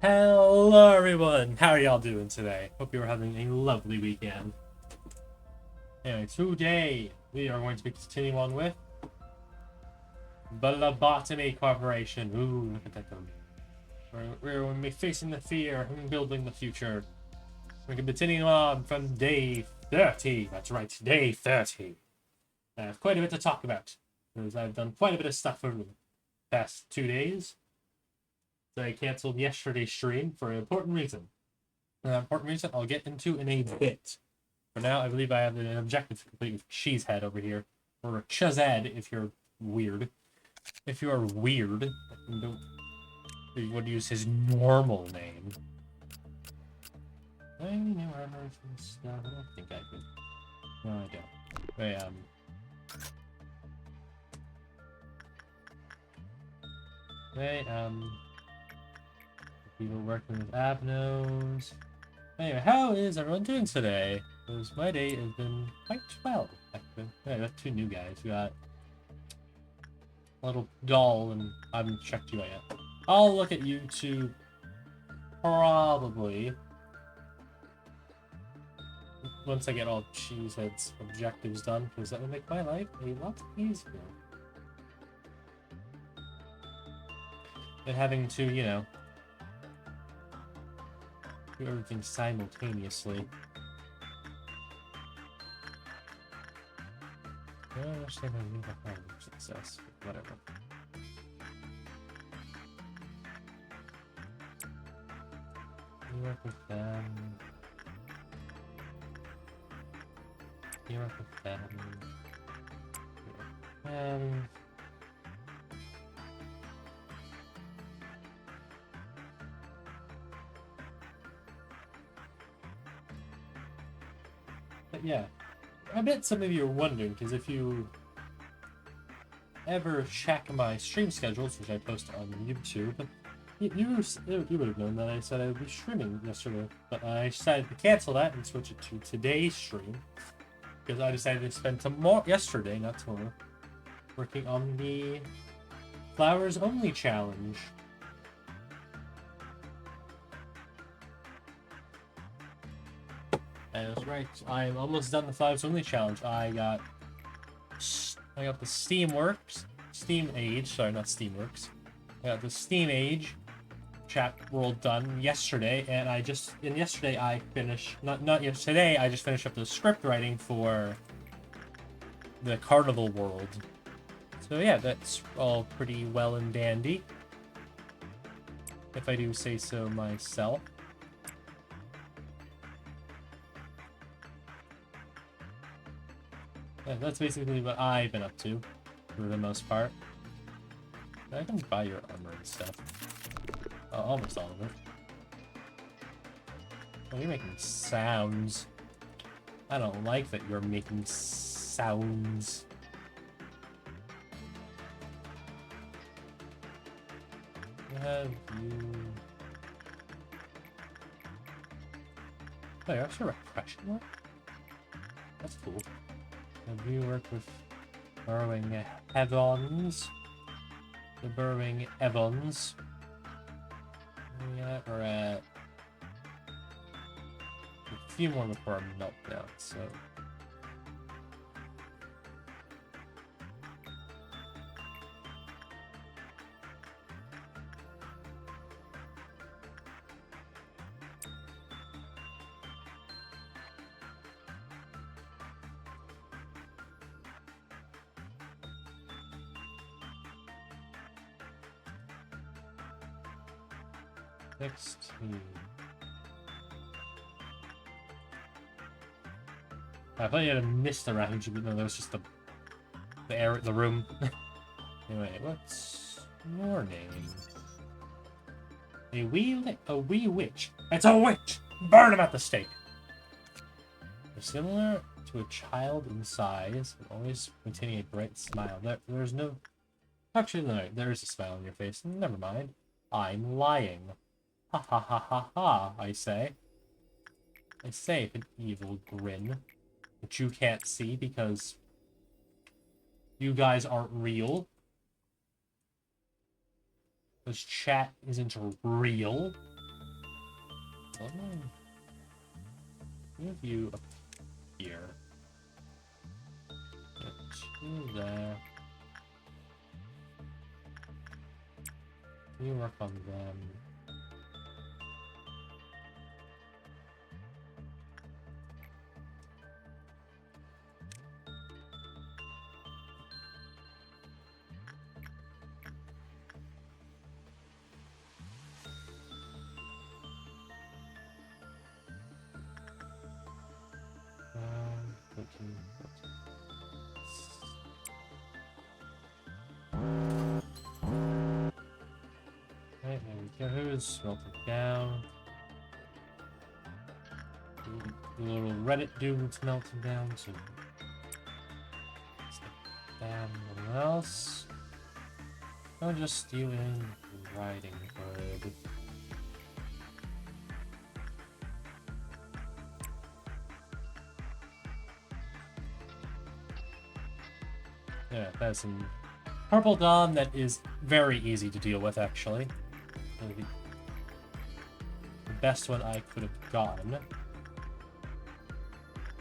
Hello everyone, how are y'all doing today? Hope you're having a lovely weekend. Anyway, today we are going to be continuing on with the Lobotomy Corporation. Ooh, look at that going. We're going to be facing the fear and building the future. We're going to be continuing on from day 30. That's right, day 30. I have quite a bit to talk about, because I've done quite a bit of stuff over the past 2 days. So I cancelled yesterday's stream for an important reason. An important reason I'll get into in a bit. For now, I believe I have an objective to complete with Cheesehead over here. Or Chazed, if you're weird. If you are weird, you would use his normal name. I new armor and stuff. I don't think I could. No, I don't. Wait, people working with Abnos. Anyway, how is everyone doing today? Because my day has been quite well, actually. Yeah, I got two new guys. We got a little doll, and I haven't checked you out yet. I'll look at you two probably once I get all Cheesehead's objectives done, because that will make my life a lot easier than having to, you know, do everything simultaneously. I don't understand how to make a home success, but whatever. You work with them. You work with them. But yeah, I bet some of you are wondering, because if you ever check my stream schedules, which I post on YouTube, you would have known that I said I would be streaming yesterday, but I decided to cancel that and switch it to today's stream, because I decided to spend yesterday, not tomorrow, working on the Flowers Only Challenge. I was right. I'm almost done the Flowers Only Challenge. I got the Steam Age. Sorry, not Steamworks. I got the Steam Age chat world done yesterday, and yesterday I finished. Not yesterday. I just finished up the script writing for the Carnival world. So yeah, that's all pretty well and dandy, if I do say so myself. Yeah, that's basically what I've been up to, for the most part. I can buy your armor and stuff. Oh, almost all of it. Oh, you're making sounds. I don't like that you're making sounds. Have you... Oh, you're actually repression work? That's cool. Have you worked with Burrowing Evans? The Burrowing Evans. Yeah, we're at a few more before our meltdown, so. Next team. I thought you had a mist around you, but no, that was just the air in the room. Anyway, what's your name? A wee witch. It's a witch! Burn him at the stake! You're similar to a child in size, but always maintaining a bright smile. There's no... Actually, no, there is a smile on your face. Never mind. I'm lying. Ha ha ha ha ha, I say. I say with an evil grin, which you can't see because you guys aren't real. Because chat isn't real. Let me move you up here. Get two there. You work on them. Right, there we go. Smelt it down. The little Reddit dude's melting down, so stick down what else. I'll just steal in the riding hood. Yeah, that's some purple dawn that is very easy to deal with, actually. The best one I could have gotten.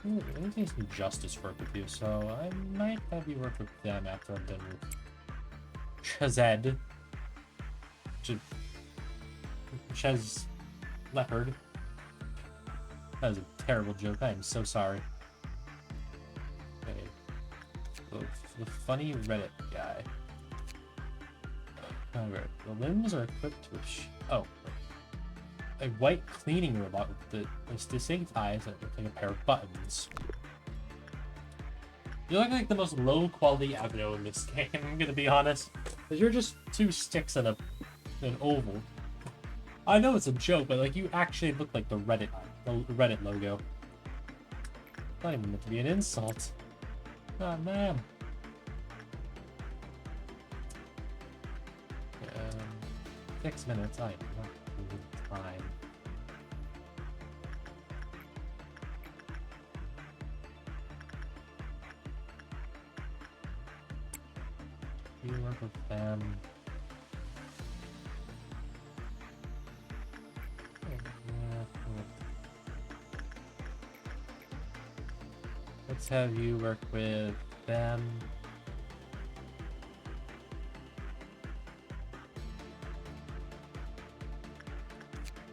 Ooh, let me take some justice work with you, so I might have you work with them after I'm done with Chazed. Chez Leopard. That was a terrible joke. I am so sorry. Okay. The funny Reddit guy. Alright, the limbs are equipped with a white cleaning robot with the distinct eyes that look like a pair of buttons. You look like the most low-quality Abno in this game, I'm gonna be honest. Because you're just two sticks and an oval. I know it's a joke, but like you actually look like the Reddit logo. Not even meant to be an insult. Oh man. 6 minutes. I am not moving time. You work with them. Let's have you work with them.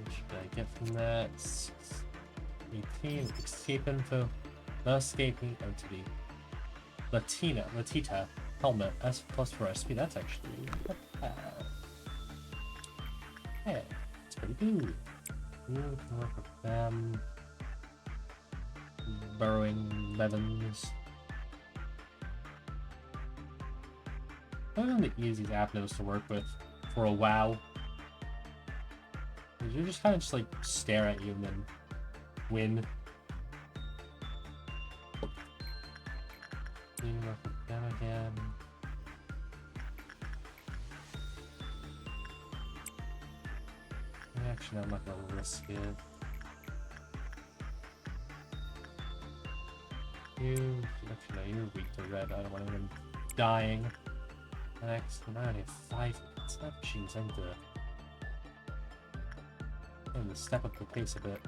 What should I get from that? 18 escape info. The escaping entity. Latita helmet S plus for SP. That's actually hey, it's pretty good. You can work with them. Burrowing Levens. One of the easiest Apnos to work with for a WoW. You just kind of just like stare at you and then win. You work with them again. Actually, I'm not gonna risk it. Actually, no, you're weak to red. I don't want him dying. Next, I only have 5 minutes. Oh, jeez, I need to step up the pace a bit.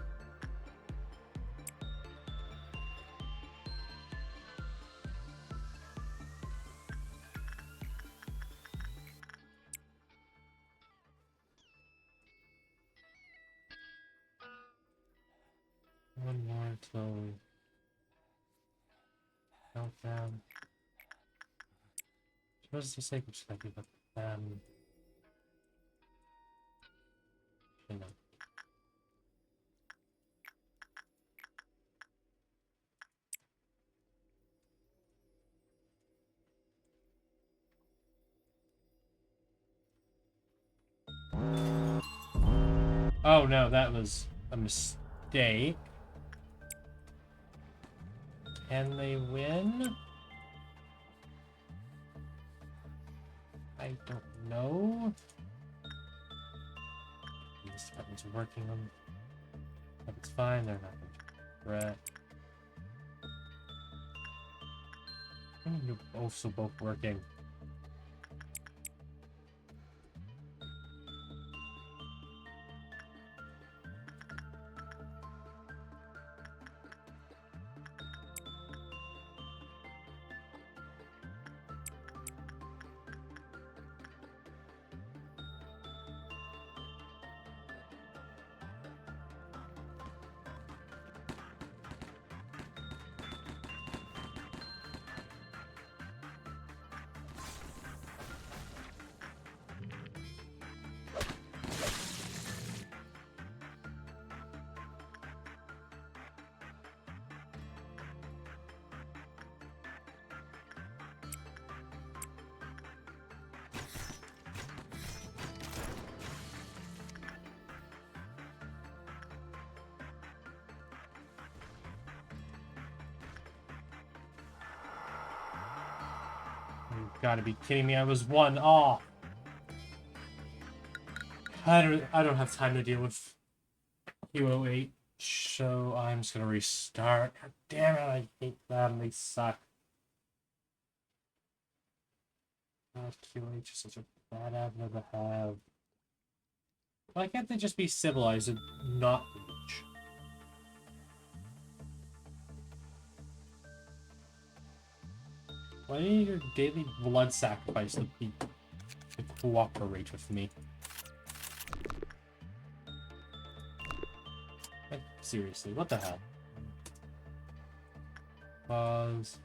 One more till countdown. What does he say? Which I give up? You know. Oh no, that was a mistake. Can they win? I don't know. This button's working on. But it's fine, they're not going to fret. You're also both working. gotta be kidding me, I was 1 off. I don't have time to deal with Q08, so I'm just gonna restart. God damn it, I hate them, they suck. God, QH is such a bad avenue to have. Why can't they just be civilized and not reach? Why do you need your daily blood sacrifice to cooperate with me? Like, seriously, what the hell? Pause.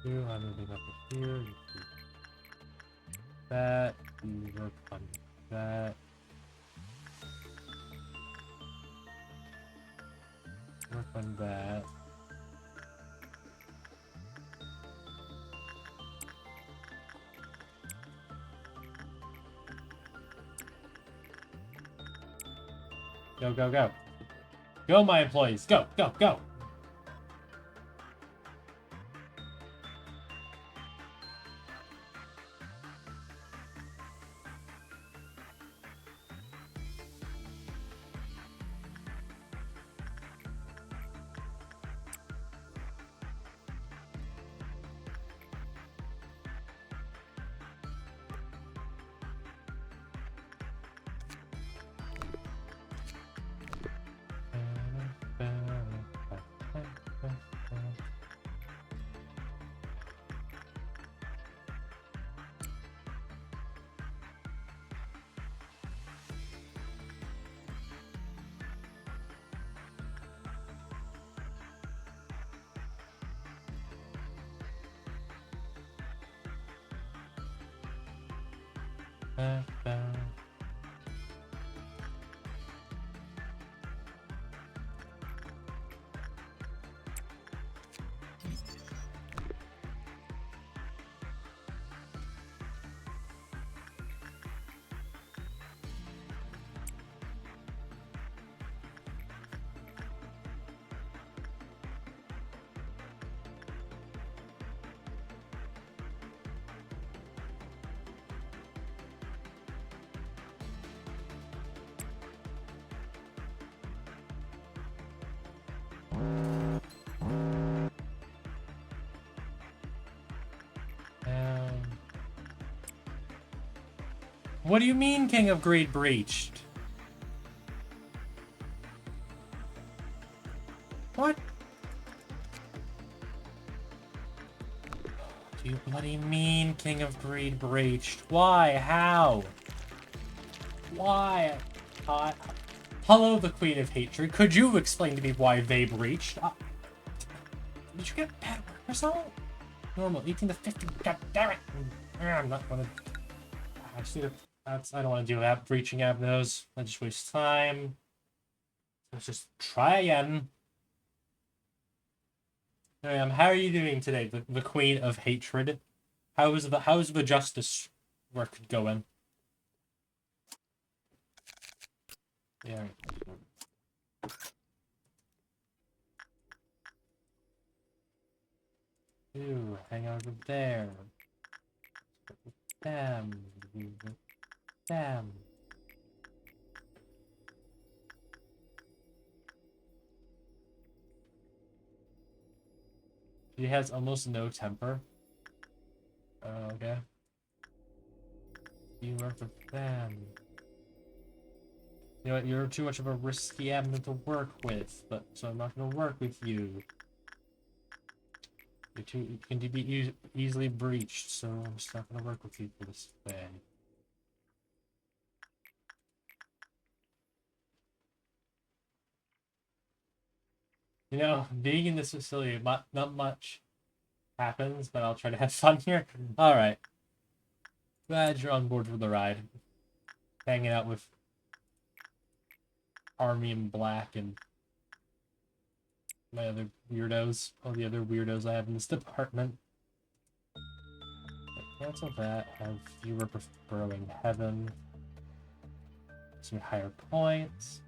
Here, I'm moving up to here. You do that. You work on that. Work on that. Go, go, go. Go, my employees. Go, go, go. What do you mean, King of Greed breached? What? Do you bloody mean King of Greed breached? Why? How? Why? Hello, the Queen of Hatred. Could you explain to me why they breached? Did you get bad work result? Normal, 18 to 50. God damn it! I'm not gonna. I just need to. I don't want to do that. Breaching Abnos. I just waste time. Let's just try again. How are you doing today, the Queen of Hatred? How's the justice work going? Yeah. Ew, hang over there. Damn. Damn. He has almost no temper. Oh, okay. You work with them. You know what, you're too much of a risky admin to work with, but so I'm not gonna work with you. You can be easily breached, so I'm just not gonna work with you for this way. You know, being in this facility, not much happens, but I'll try to have fun here. Alright. Glad you're on board for the ride. Hanging out with Army in Black and my other weirdos. All the other weirdos I have in this department. Cancel that. Have fewer burrowing heaven. Some higher points.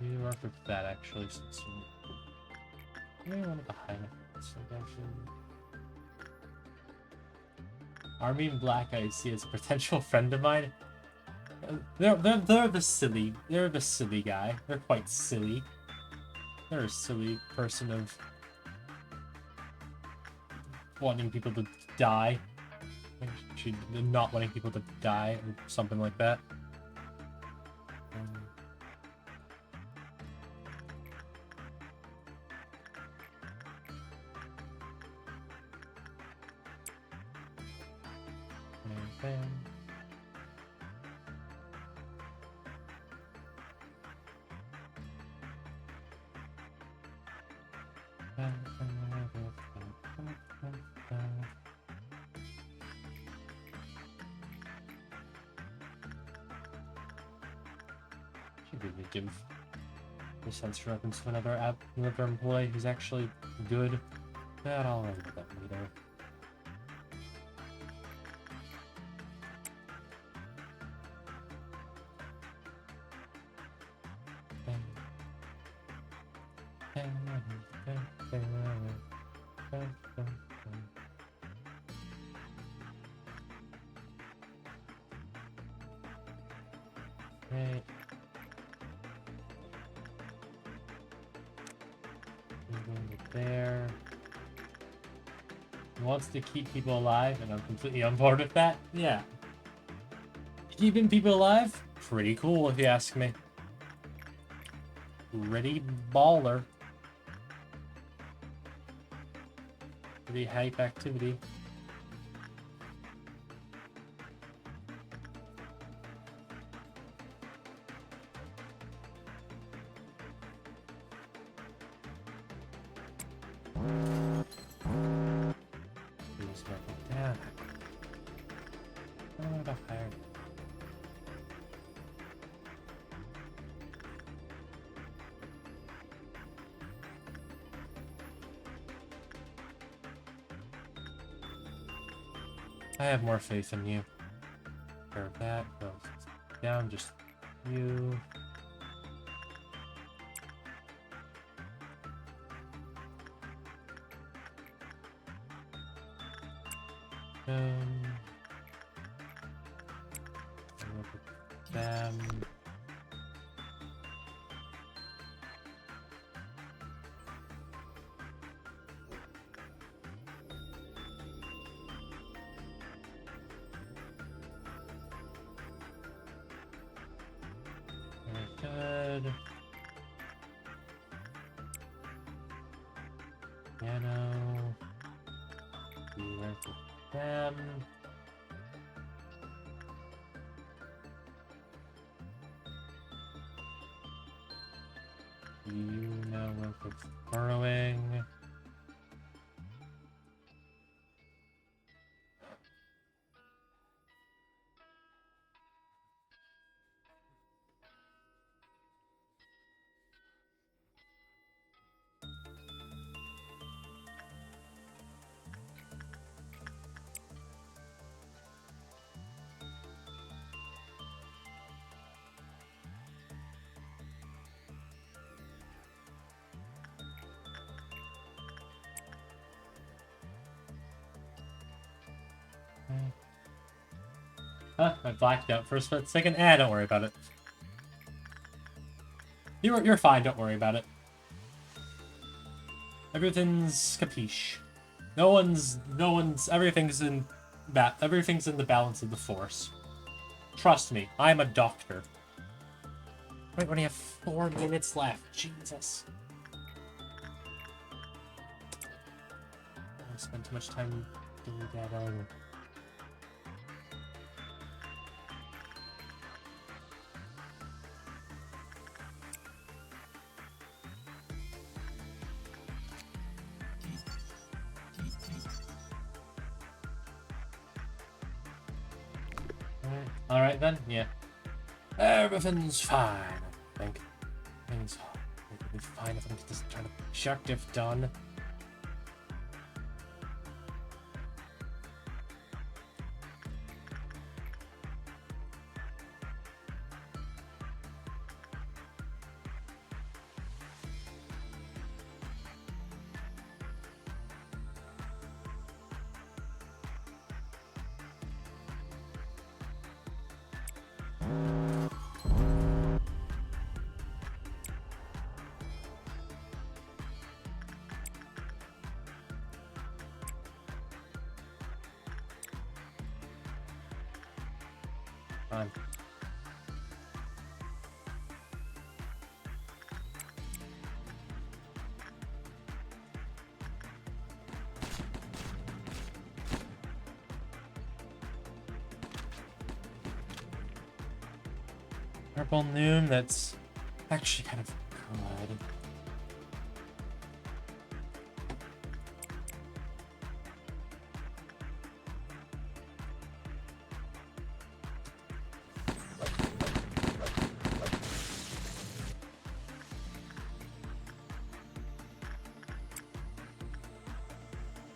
Maybe work with that actually, since maybe one of the high Army in Black I see as a potential friend of mine. They're the silly guy. They're quite silly. They're a silly person of wanting people to die. Actually, not wanting people to die or something like that. Should really give the sensor weapons to another employee who's actually good. But I'll remember that later. Right. There. He wants to keep people alive, and I'm completely on board with that. Yeah. Keeping people alive? Pretty cool, if you ask me. Pretty baller. Pretty hype activity. Please write it down. Oh, the fire. I have more faith in you. Care of that. Goes down, just you. Look at them. Very good. Piano. You work with them. You now work with burrowing. Huh, I blacked out for a split second. Don't worry about it. You're fine, don't worry about it. Everything's capiche. Everything's in the balance of the force. Trust me, I'm a doctor. Wait, we only have 4 minutes left. Jesus. I spent too much time doing that earlier. Alright then, yeah. Everything's fine, I think. Things will be fine if I can get this kind of objective done. Fine. Purple noon, that's actually kind of good.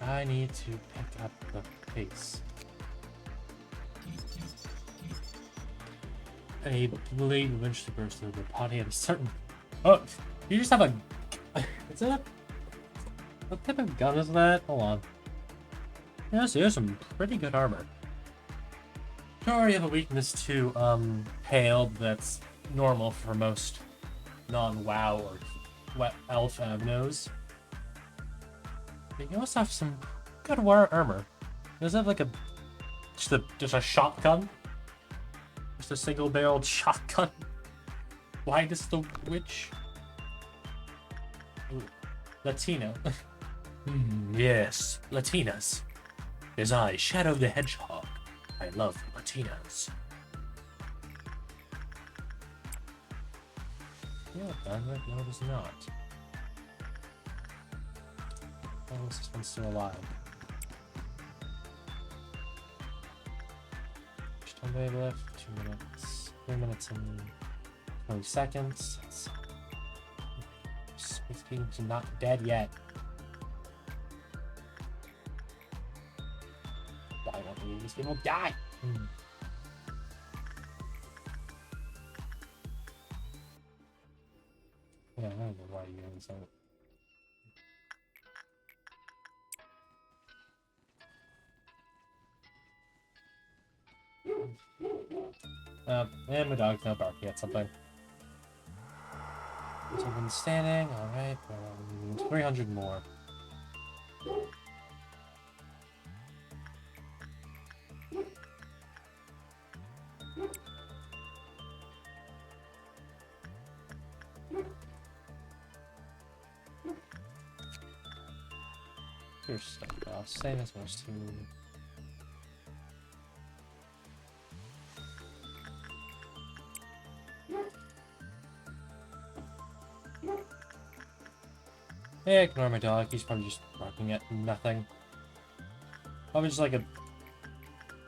I need to pick up the pace. A blade eventually burst through the body at a certain... Oh, you just have a... Is that a... What type of gun is that? Hold on. Yes, there's some pretty good armor. You already have a weakness to, hail, but that's normal for most non-WoW or wet elf Avnos. But you also have some good armor. Does it have like a... Just a shotgun? Just a single-barreled shotgun? Why does the witch? Ooh, Latino. Yes, Latinas. As I, Shadow the Hedgehog. I love Latinas. Yeah, Dunwick, no, it is not. Oh, this one's still alive. Just 10 day left, 2 minutes, 3 minutes and 20 seconds. Space King's not dead yet. I want to leave this game will die. Yeah, I don't know why you're doing so. And my dog's not barking at something. Someone's standing, alright, 300 more. Here's stuff off, same as most two. Yeah, ignore my dog. He's probably just barking at nothing. Probably just like a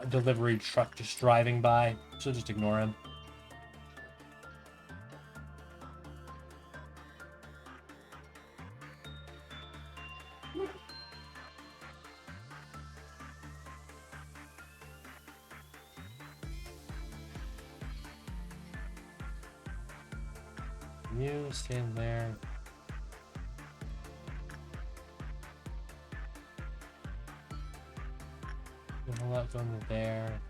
delivery truck just driving by. So just ignore him. You stand there. We'll let go into there.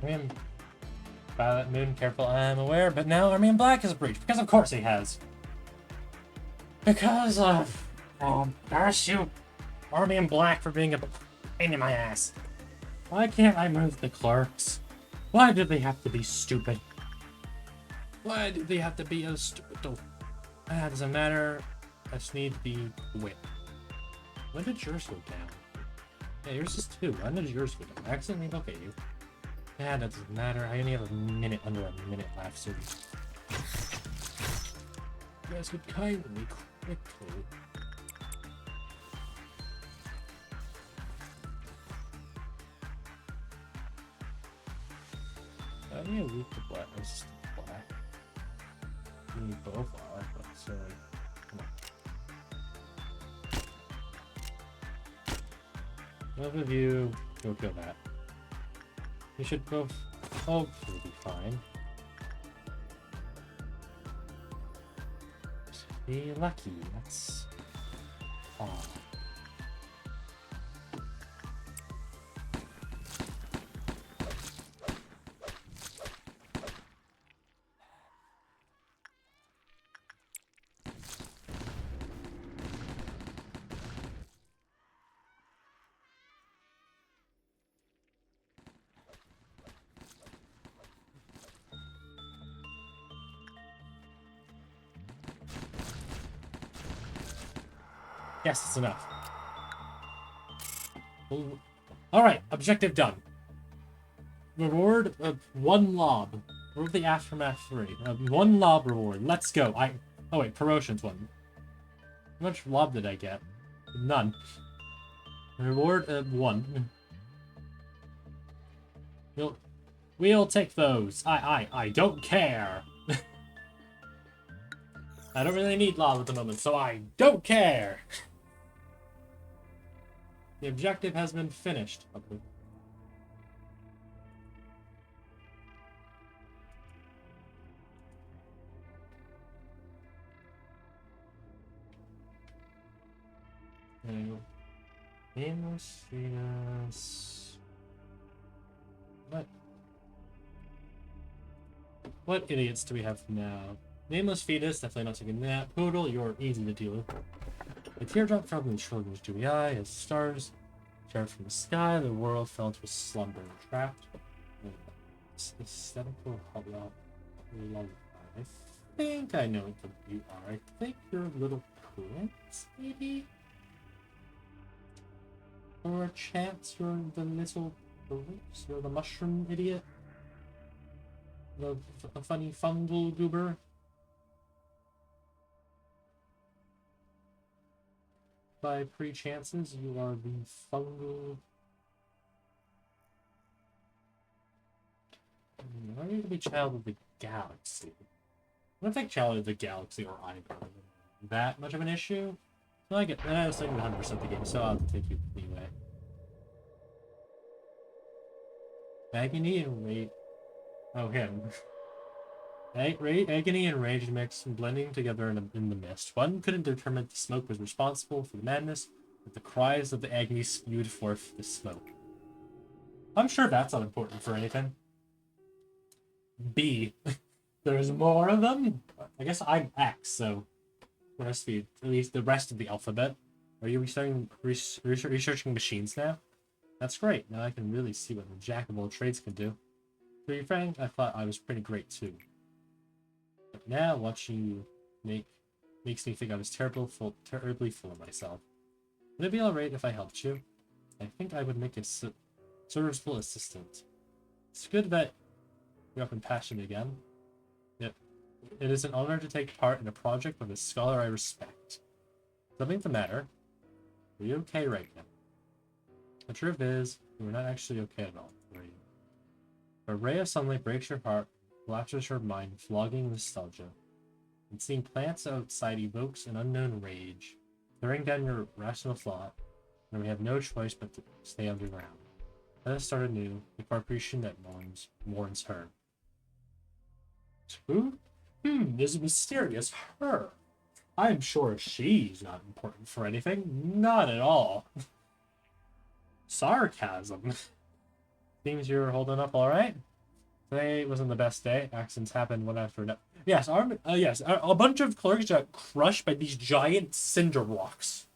Army Violet Moon, careful, I am aware, but now Army in Black is breached, because of course he has. Because of... Oh, curse you, Army in Black, for being a pain in my ass. Why can't I move the clerks? Why do they have to be stupid? Why do they have to be so stupid? That doesn't matter. I just need to be quick. When did yours go down? Yeah, yours is 2. When did yours go down? I accidentally look at you. Yeah, that doesn't matter. I only have under a minute left, so you guys could kindly quickly. I need a week to black. It's just black. You need both are, but so come on. Both of you go kill that. You should both hopefully be fine. Be lucky, that's all. Yes, it's enough. Alright, objective done. Reward of 1 lob. Reward of the Aftermath 3. 1 lob reward. Let's go. Oh wait, promotions 1. How much lob did I get? None. Reward of 1. We'll take those. I don't care. I don't really need lob at the moment, so I don't care. The objective has been finished. Nameless fetus. What idiots do we have now? Nameless fetus, definitely not taking that. Poodle, you're easy to deal with. A teardrop fell from the children's dewy eye as stars shared from the sky. The world fell into a slumber and trapped. Aesthetical lullaby. I think I know what you are. I think you're a little prince, maybe? Or a chance you're the little prince? You're the mushroom idiot? The funny fungal goober? By pre-chances, you are the fungal... I need to be child of the galaxy. I don't think child of the galaxy or either that much of an issue. So I get that. I was thinking 100% the game, so I'll take you anyway. Agony and rage. Oh, him. Agony and rage mixed, blending together in the mist. One couldn't determine if the smoke was responsible for the madness, but the cries of the agony spewed forth the smoke. I'm sure that's not important for anything. B. There's more of them? I guess I'm X, so there has to be at least the rest of the alphabet. Are you researching machines now? That's great. Now I can really see what the jack of all trades can do. To be frank, I thought I was pretty great too. But now watching you makes me think I was terribly full of myself. Would it be alright if I helped you? I think I would make a serviceable assistant. It's good that you're up and passionate again. Yep. It is an honor to take part in a project with a scholar I respect. Something the matter? Are you okay right now? The truth is, you are not actually okay at all, are you? A ray of sunlight breaks your heart, collapses your mind, flogging nostalgia. And seeing plants outside evokes an unknown rage, tearing down your rational thought, and we have no choice but to stay underground. Let us start anew, the corporation that mourns her. Who? There's a mysterious her. I'm sure she's not important for anything. Not at all. Sarcasm. Seems you're holding up alright. Today wasn't the best day. Accidents happened one after another. Yes, a bunch of clerks got crushed by these giant cinder blocks.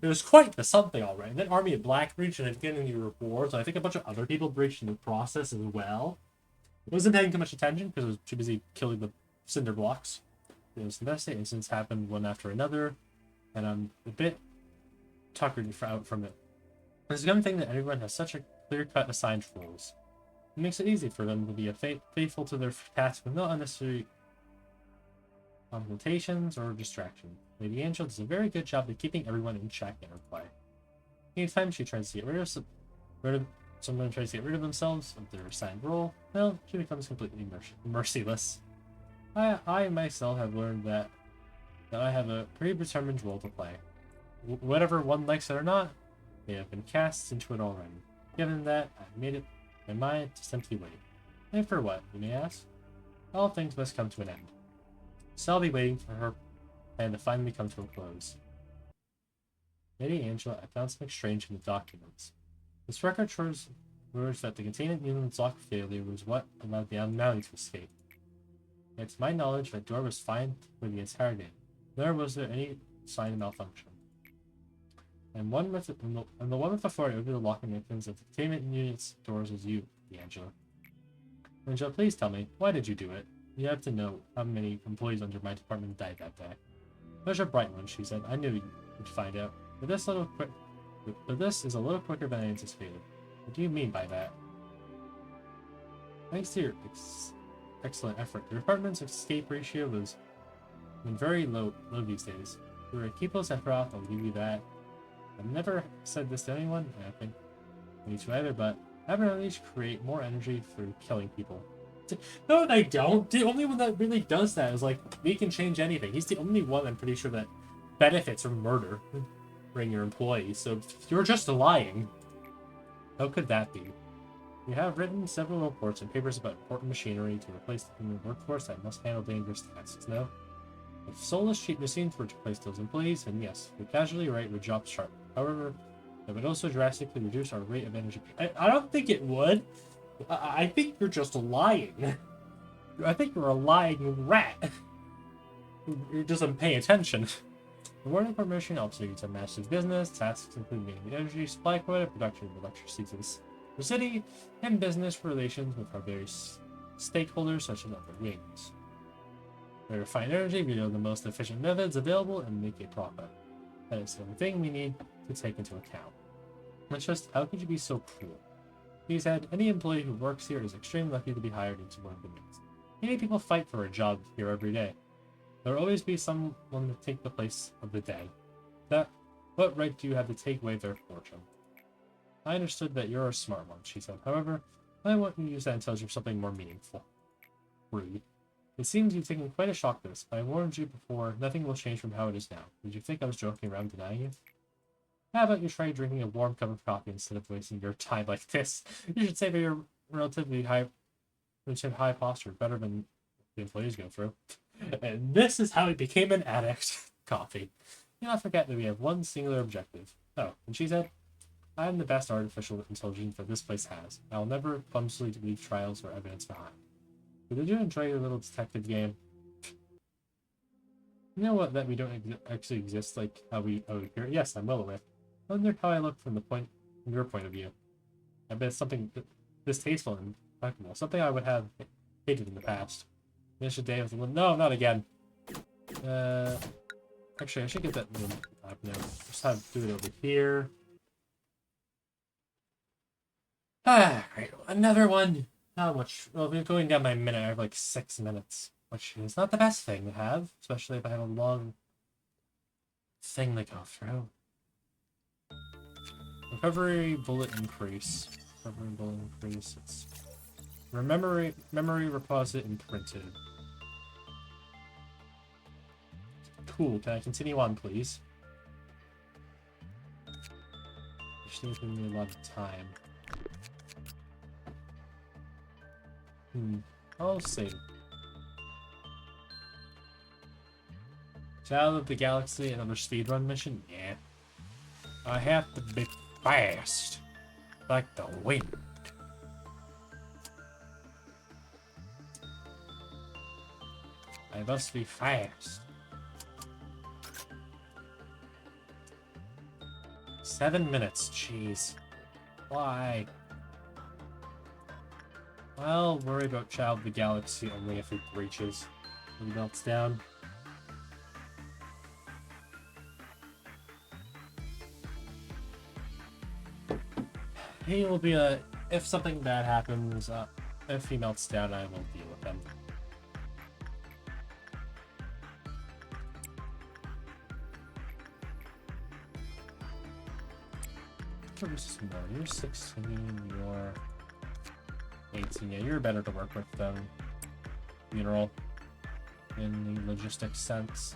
It was quite the something, all right. And then Army of Black breached and didn't get any rewards. I think a bunch of other people breached in the process as well. It wasn't paying too much attention because it was too busy killing the cinder blocks. It was the best day. Incidents happened one after another, and I'm a bit tuckered out from it. It's a good thing that everyone has such a clear-cut assigned roles. It makes it easy for them to be faithful to their task with no unnecessary confrontations or distraction. Lady Angel does a very good job of keeping everyone in check in her play. Anytime she tries to get rid of someone tries to get rid of themselves of their assigned role, well, she becomes completely merciless. I myself have learned that I have a predetermined role to play. Whether one likes it or not, they have been cast into it already. Given that, I've made it my mind to simply wait. And for what, you may ask? All things must come to an end. So I'll be waiting for her and to finally come to a close. Lady Angela, I found something strange in the documents. This record shows that the containment unit's lock failure was what allowed the anomaly to escape. Yet to my knowledge, that door was fine for the entire day. Nor was there any sign of malfunction. And the one with the authority over the locking mechanisms of the containment unit's doors was you, Angela. Angela, please tell me, why did you do it? You have to know how many employees under my department died that day. There's a bright one, she said. I knew you'd find out. But this is a little quicker than I anticipated. What do you mean by that? Thanks to your excellent effort, the department's escape ratio has been very low these days. You're a keepless effort, I'll give you that. I've never said this to anyone, and I think me too either, but abnormalities create more energy for killing people. No, they don't. The only one that really does that is, like, we can change anything. He's the only one, I'm pretty sure, that benefits from murdering your employees. So you're just lying. How could that be? We have written several reports and papers about important machinery to replace the human workforce that must handle dangerous tasks. No? If soulless cheap machines were to replace those employees, then yes, the casualty rate would drop sharply. However, it would also drastically reduce our rate of energy. I don't think it would. I think you're just lying. I think you're a lying rat who doesn't pay attention. The Lobotomy Corporation operates a massive business, tasks include mainly the energy supply quota, production of electricity to the city, and business relations with our various stakeholders such as other wings. We refine energy via the most efficient methods available and make a profit. That is the only thing we need to take into account. It's just, how could you be so cruel? He said, any employee who works here is extremely lucky to be hired into one of the wings. Many people fight for a job here every day. There will always be someone to take the place of the dead. What right do you have to take away their fortune? I understood that you're a smart one, she said. However, I want you to use that and tell you something more meaningful. Rude. It seems you've taken quite a shock to this, but I warned you before, nothing will change from how it is now. Did you think I was joking around denying you? How about you try drinking a warm cup of coffee instead of wasting your time like this? You should say that you're relatively high posture, better than the employees go through. And this is how he became an addict. Coffee. Do not forget that we have one singular objective. Oh, and she said, I am the best artificial intelligence that this place has. I will never clumsily leave trials or evidence behind. But did you enjoy your little detective game? You know what, that we don't actually exist like how we appear? Yes, I'm well aware. I wonder how I look from your point of view. I bet it's something distasteful and practical, something I would have hated in the past. Finish a day with no, not again. Actually, I should get that up now. Just do it over here. Right, another one. How much? Well, we're going down my minute. I have like 6 minutes, which is not the best thing to have, especially if I have a long thing to go through. Recovery bullet increase. Recovery bullet increase. It's memory repository imprinted. Cool. Can I continue on, please? Just need to give me a lot of time. I'll save. Child of the Galaxy, another speedrun mission? Yeah. I have to be fast. Like the wind. They must be fast. 7 minutes, jeez. Why? Well, worry about Child of the Galaxy only if it breaches and melts down. He will be a... If something bad happens, if he melts down, I will deal with him. You're 16, you're 18. Yeah, you're better to work with than Funeral in the logistics sense.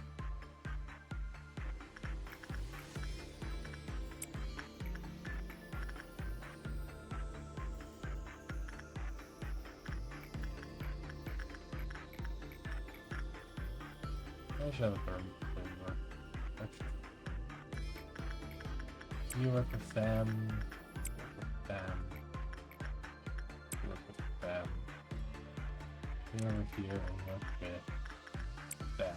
I should have a firm framework. You work with them. You work with them. You over here and work with them.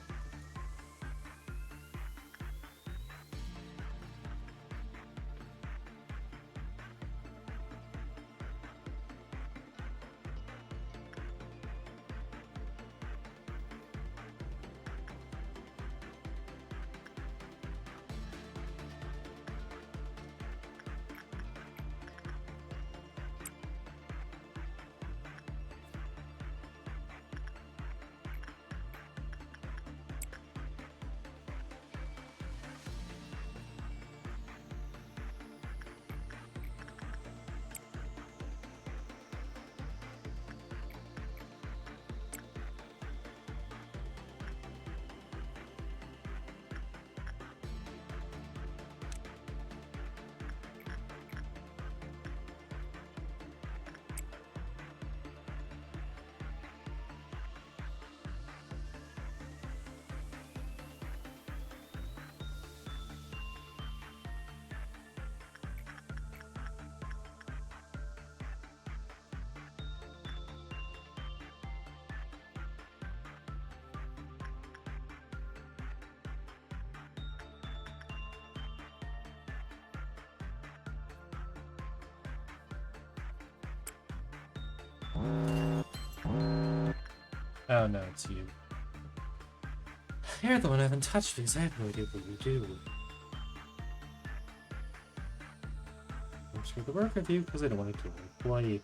Oh no, it's you. You're the one I haven't touched because I have no idea what you do. I'm just going to work with you because I don't want to kill you. Why?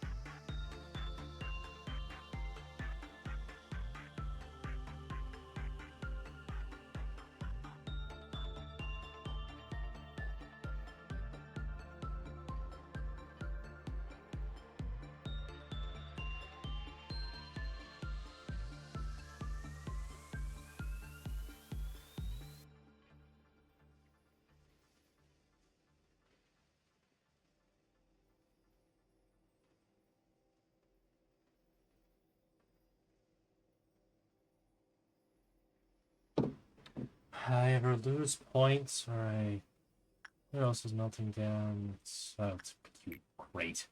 I ever lose points or what else is melting down? It's cute. Great.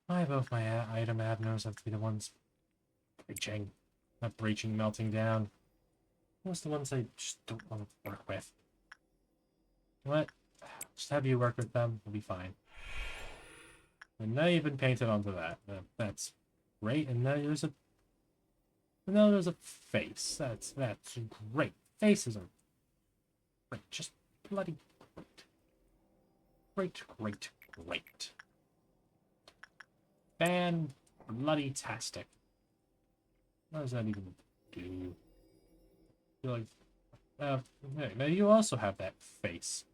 Why both my item admiros have to be the ones breaching? Not breaching, melting down. What's the ones I just don't want to work with? What? Just have you work with them, we'll be fine. And now you've been painted onto that. That's great, and now there's a face. That's great. Faces are great. Just bloody great. Great. Fan bloody tastic. What does that even do? You're like, now you also have that face.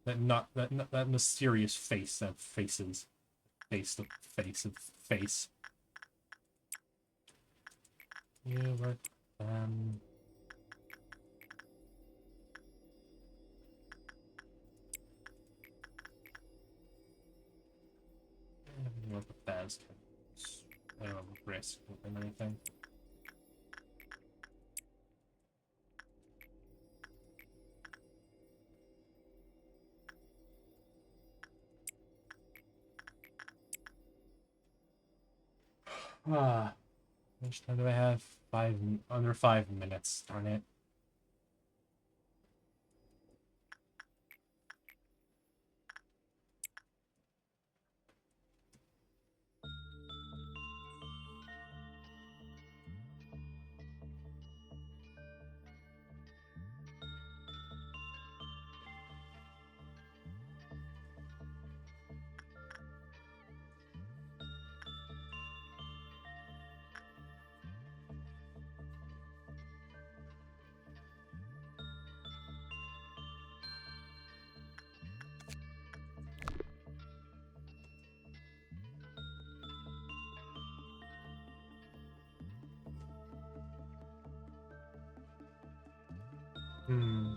That mysterious face that faces. Face of face. You work work with Baz. I don't risk with anything. How much time do I have? Under 5 minutes. Darn it. Hmm.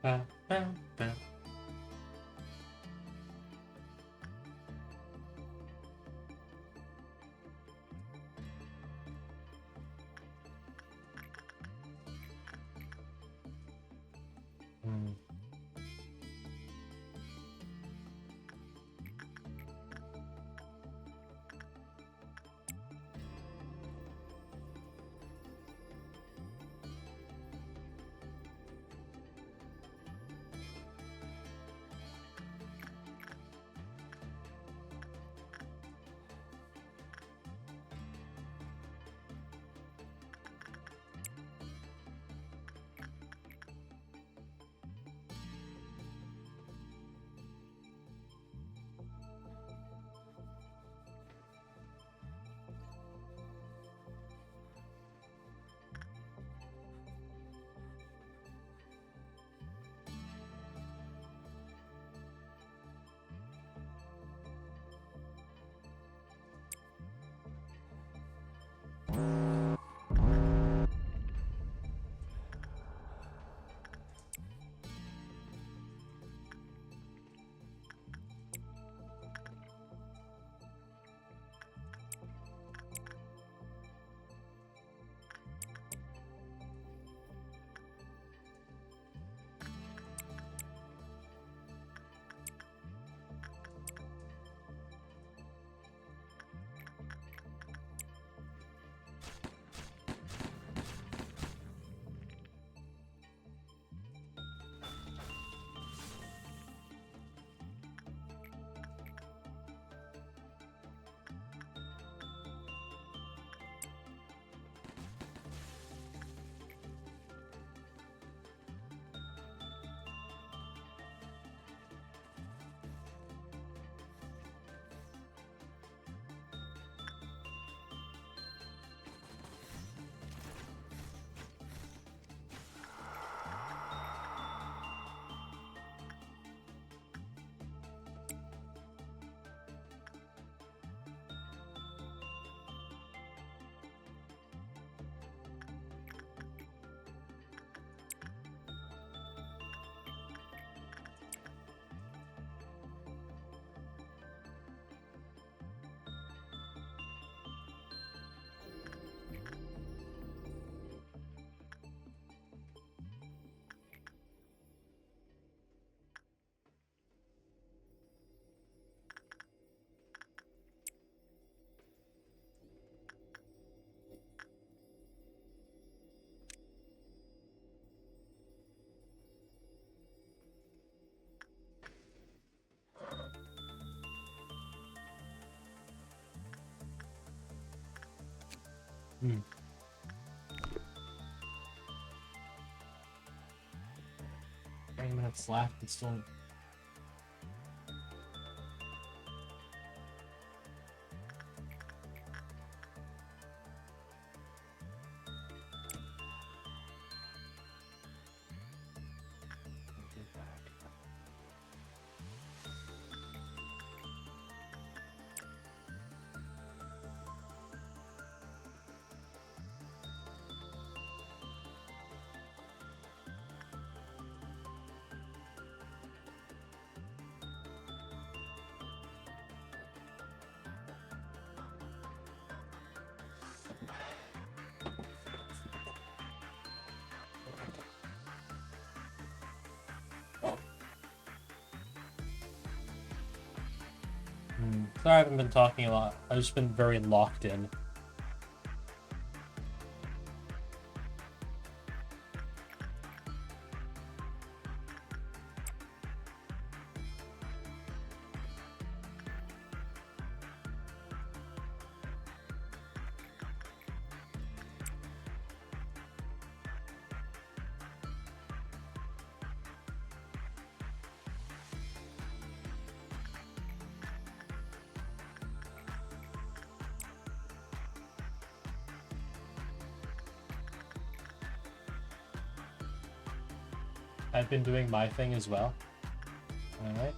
Ba, ba, ba. Hmm. Hmm. 20 minutes left and still. Sorry I haven't been talking a lot. I've just been very locked in. I've been doing my thing as well. Alright.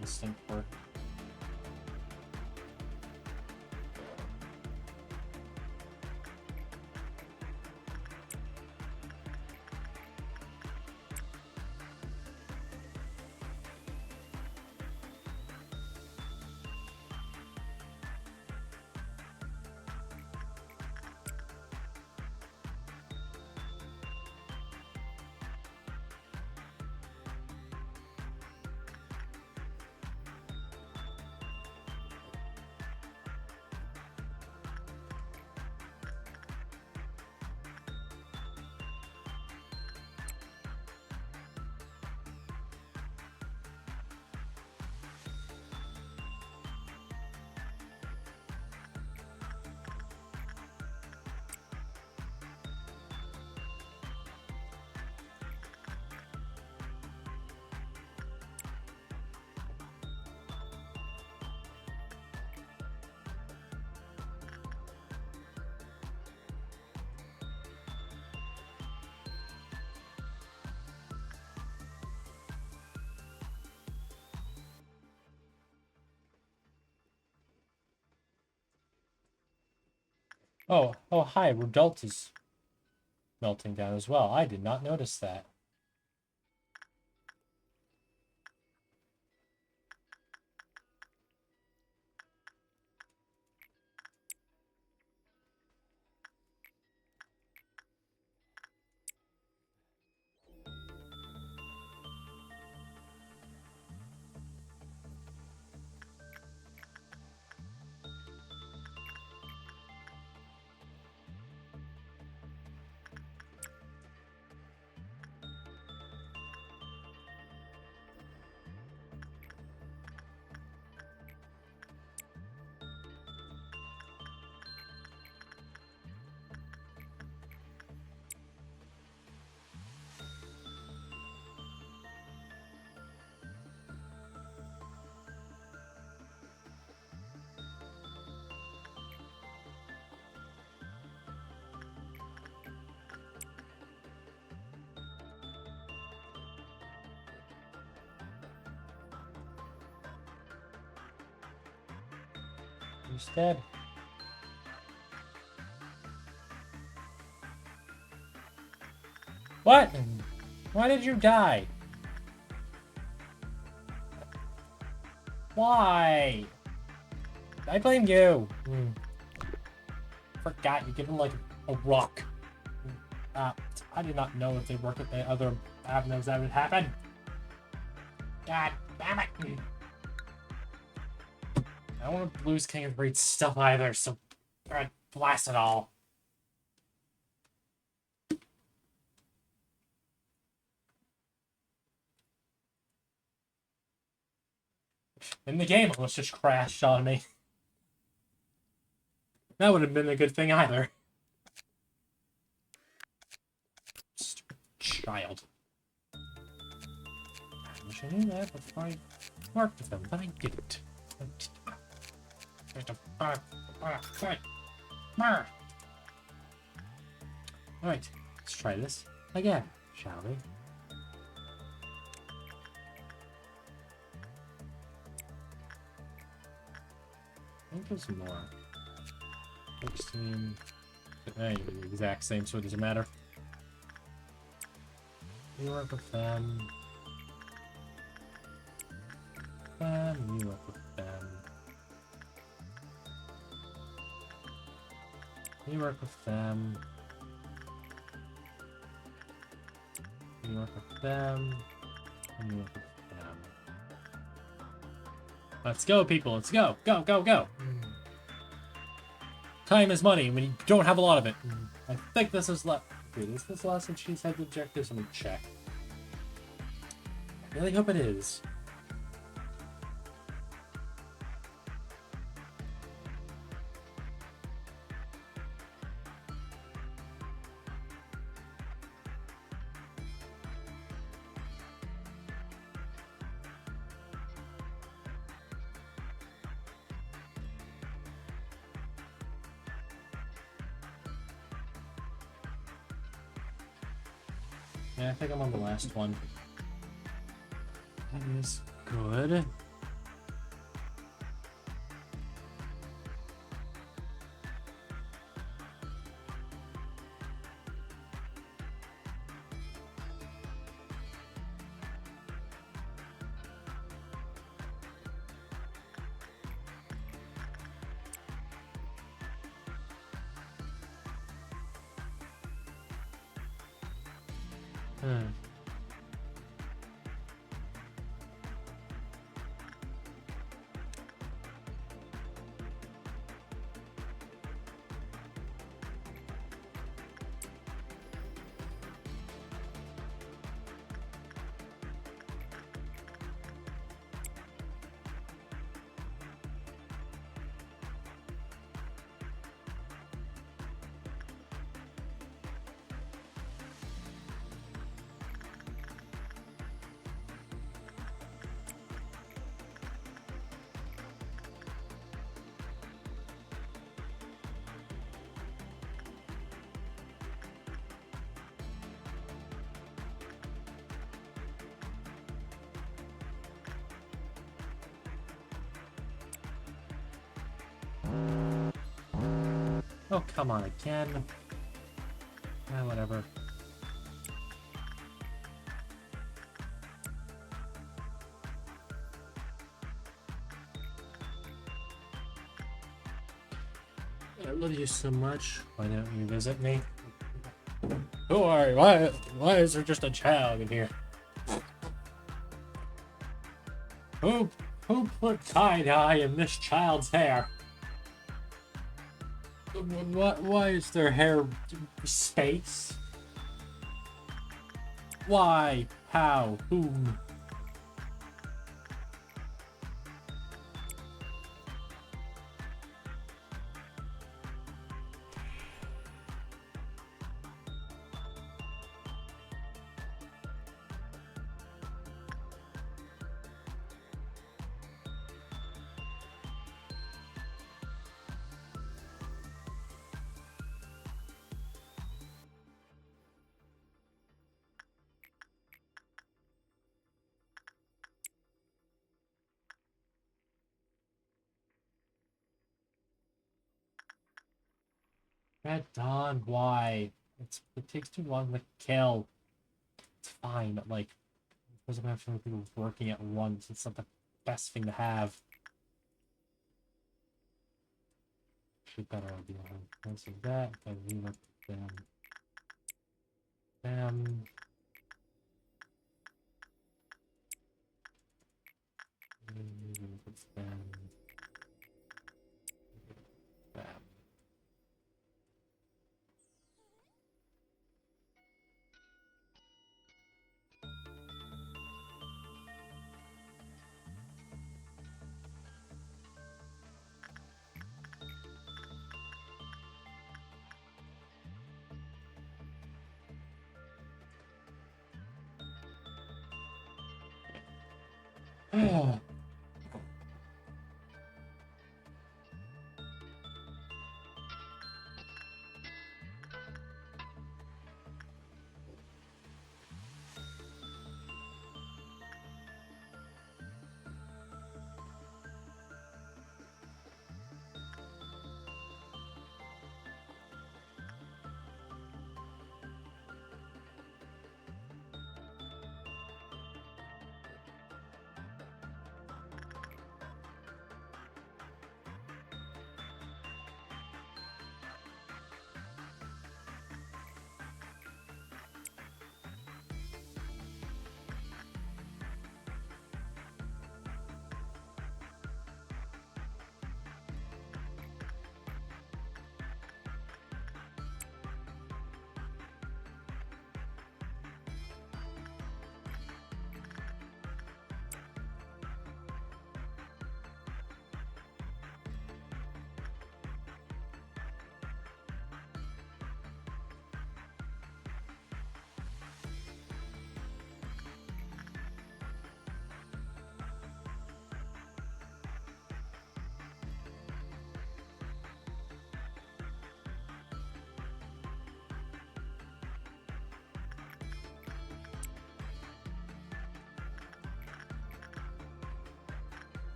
Instant work. Oh, hi, Rudelt is melting down as well. I did not notice that. He's dead. What? Why did you die? Why? I blame you. Forgot you give him like a rock. I did not know if they worked with the other avenues that would happen. God damn it. I don't want to lose King of Great stuff either, so blast it all. And the game almost just crashed on me. That would have been a good thing either. Stupid child. I wish I knew that before I worked with them, but I didn't. Alright, let's try this again, shall we? I think there's more. 16. The exact same, so it doesn't matter. You work with them. You work with them. You work with them. You work with them. And you work with them. Let's go, people. Let's go. Go, go, go. Time is money when you don't have a lot of it. I think this is last. Wait, is this last one she's had the objectives? Let me check. I really hope it is. Yeah, I think I'm on the last one. That is good. Oh, come on again. Whatever. I love you so much. Why don't you visit me? Who are you? Why is there just a child in here? Who put tie-dye in this child's hair? Why is their hair space? Why? How? Whom? Red Dawn, why? It takes too long to kill. It's fine, but like, there's a bunch of people working at once. It's not the best thing to have. Should better idea. Cancel that. Then relook them. Them. Them. Them.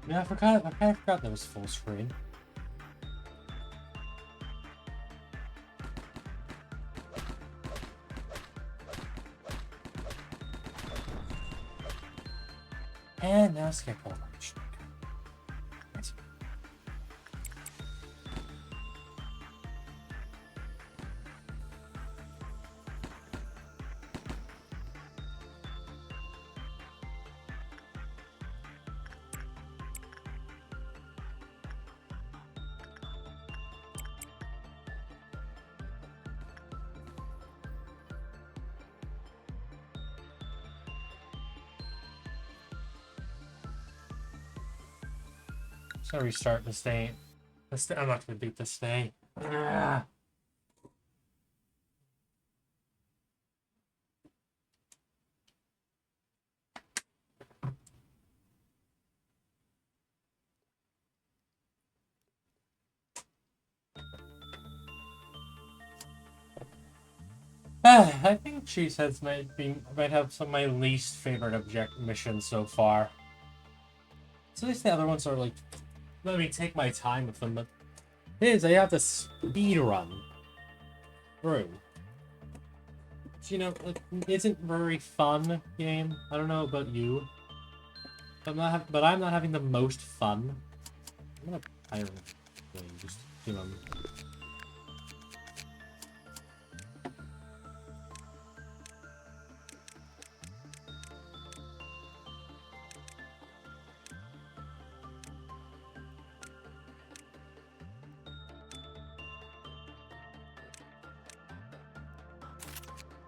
Yeah, I forgot. I kind of forgot that was full screen. And now skip over. So restart the stay. I'm not gonna beat the stay. Ah. I think Cheeseheads might have some of my least favorite object missions so far. So at least the other ones are like, let me take my time with them, but it is, I have to speed run through. So, you know, it isn't very fun game. I don't know about you. I'm not having the most fun. I'm gonna hire just, you know.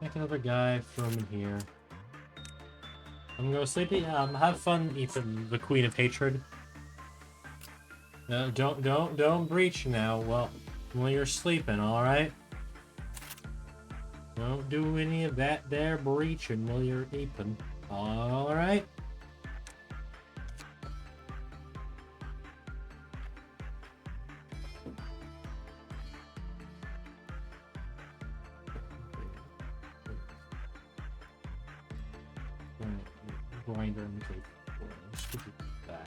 Make another guy, throw him in here. I'm gonna go sleepy. Have fun, Ethan, the Queen of Hatred. No, don't breach now. Well, while you're sleeping, all right. Don't do any of that there breaching while you're aping. Alright. Grinder and take that.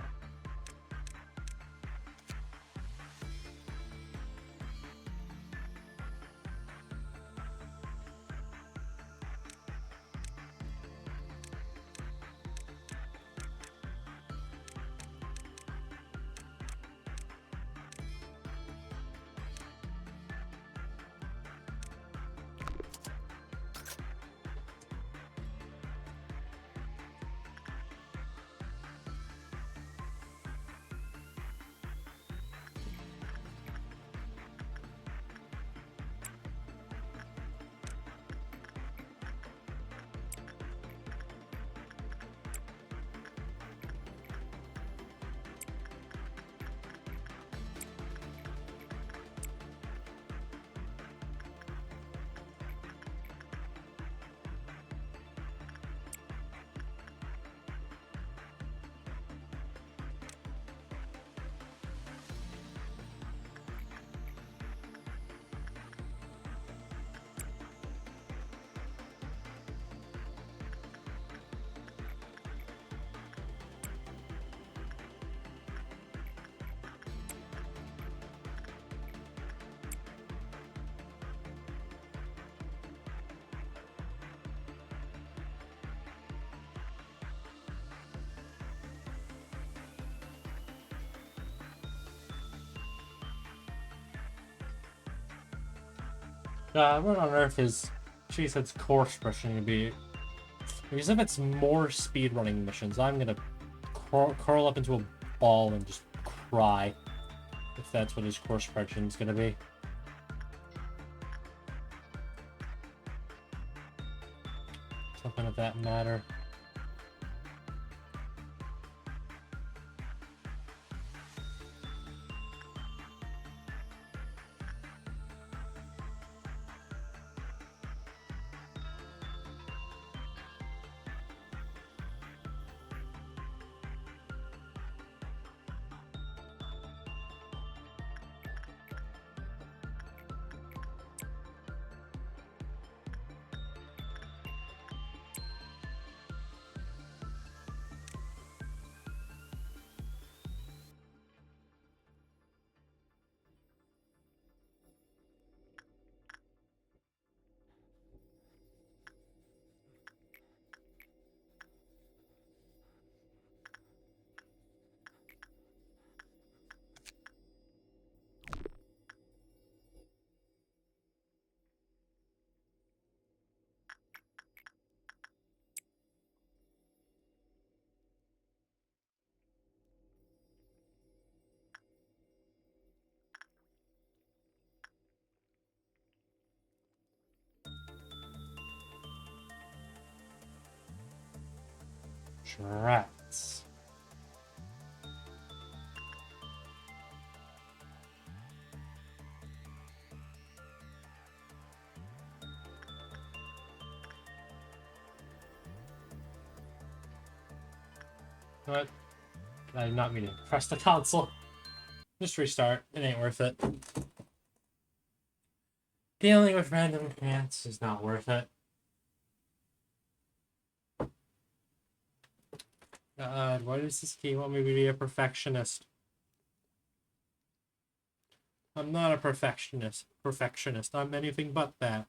What on earth is she said's course suppression gonna be? Because if it's more speedrunning missions, I'm gonna curl up into a ball and just cry. If that's what his course suppression is gonna be. Something of that matter. Rats. What? I'm not meaning to press the console. Just restart. It ain't worth it. Dealing with random cats is not worth it. God, why does this game want me to be a perfectionist? I'm not a perfectionist. I'm anything but that.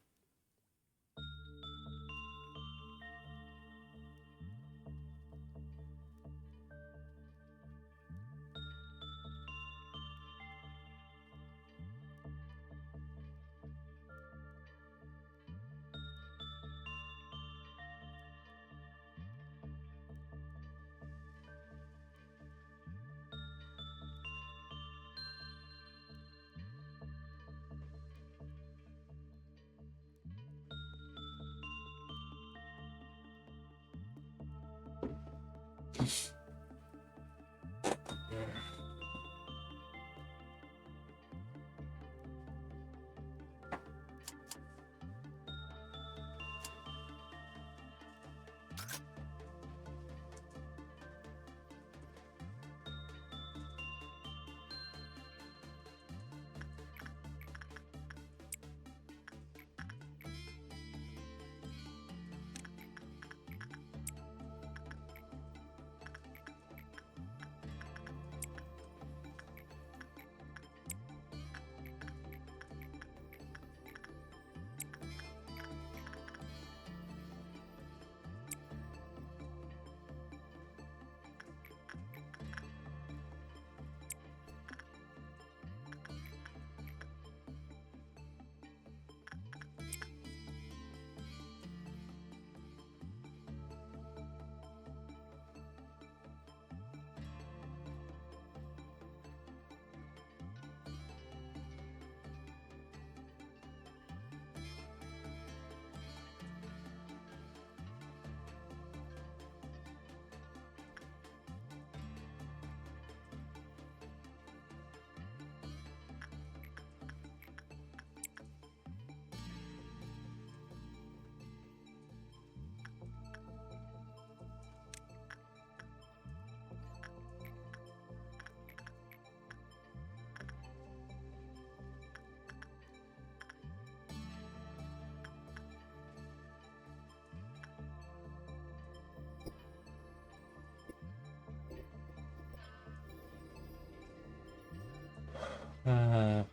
Uh,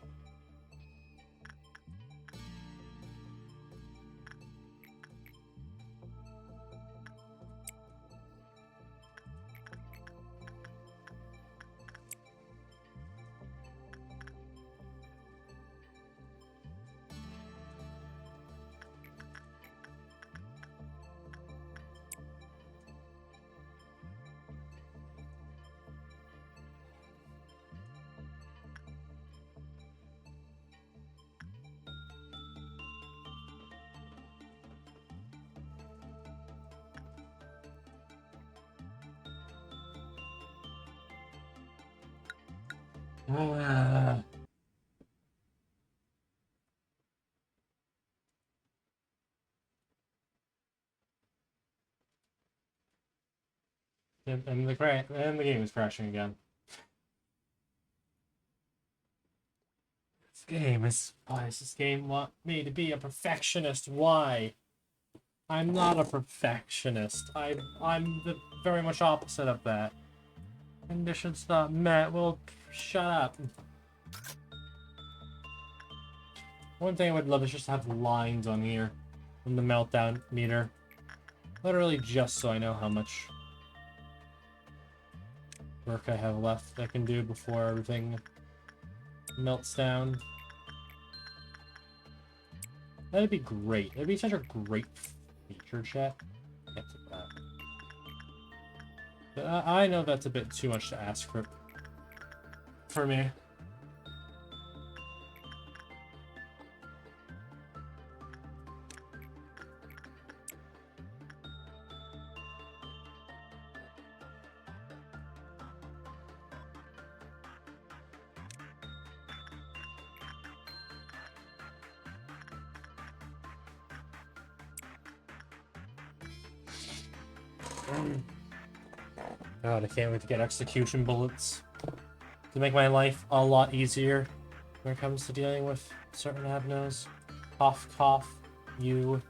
uh, and the game is crashing again. Why does this game want me to be a perfectionist? Why? I'm not a perfectionist. I'm the very much opposite of that. Conditions not met. Well, shut up. One thing I would love is just to have lines on here on the meltdown meter. Literally just so I know how much work I have left I can do before everything melts down. That'd be great. That'd be such a great feature, chat. Can't take that. But I know that's a bit too much to ask for me. God, I can't wait to get execution bullets to make my life a lot easier when it comes to dealing with certain abnos. Cough, cough, you.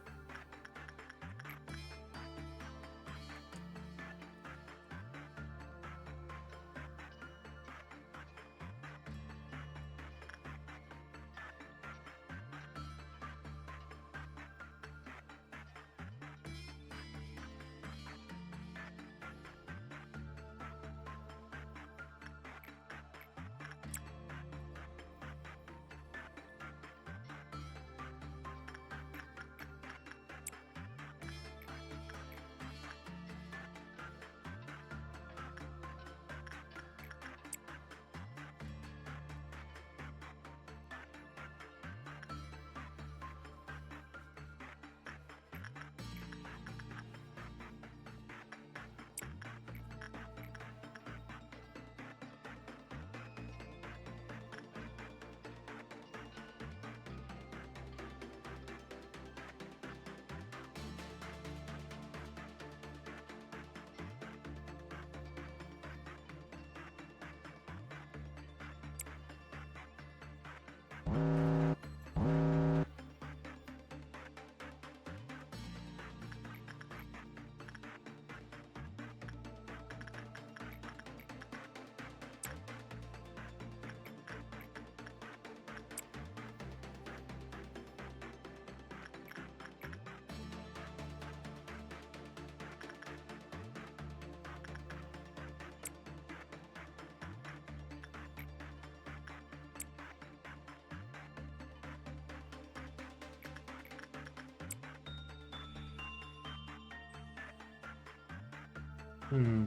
Hmm.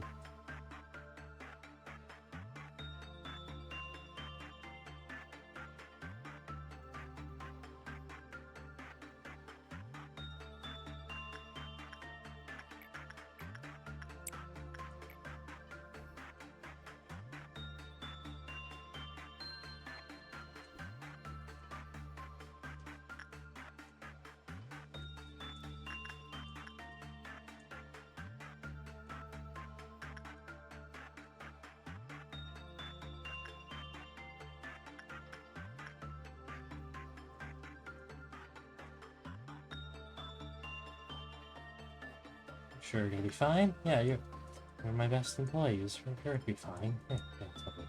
Sure, you're gonna be fine? Yeah, you're my best employees. You're gonna be fine. Yeah, totally.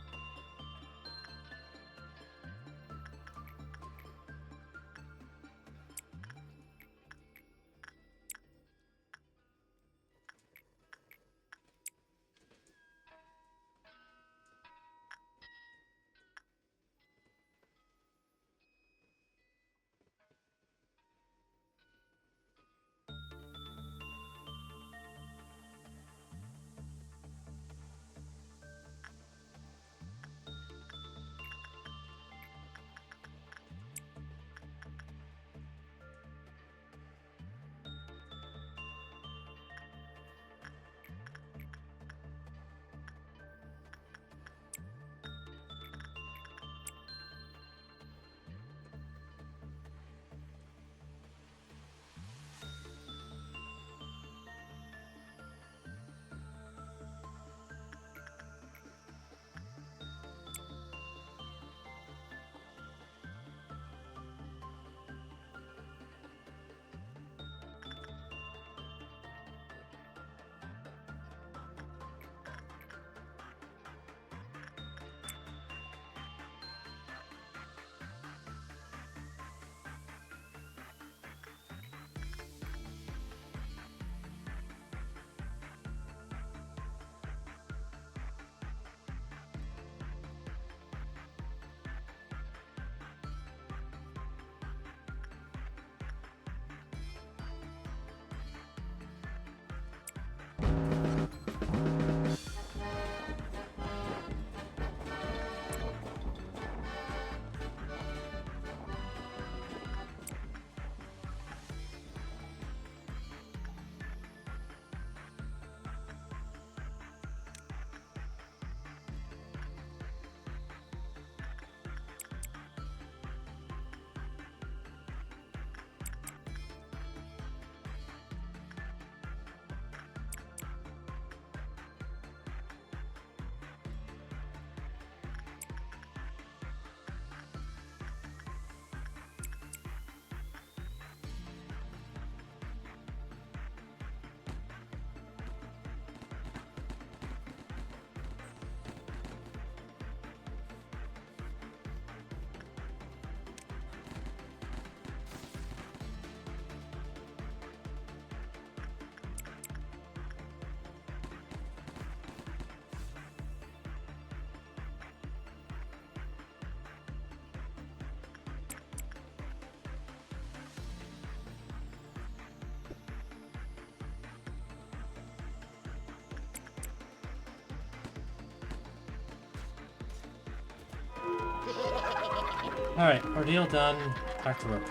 Alright, ordeal done. Back to work.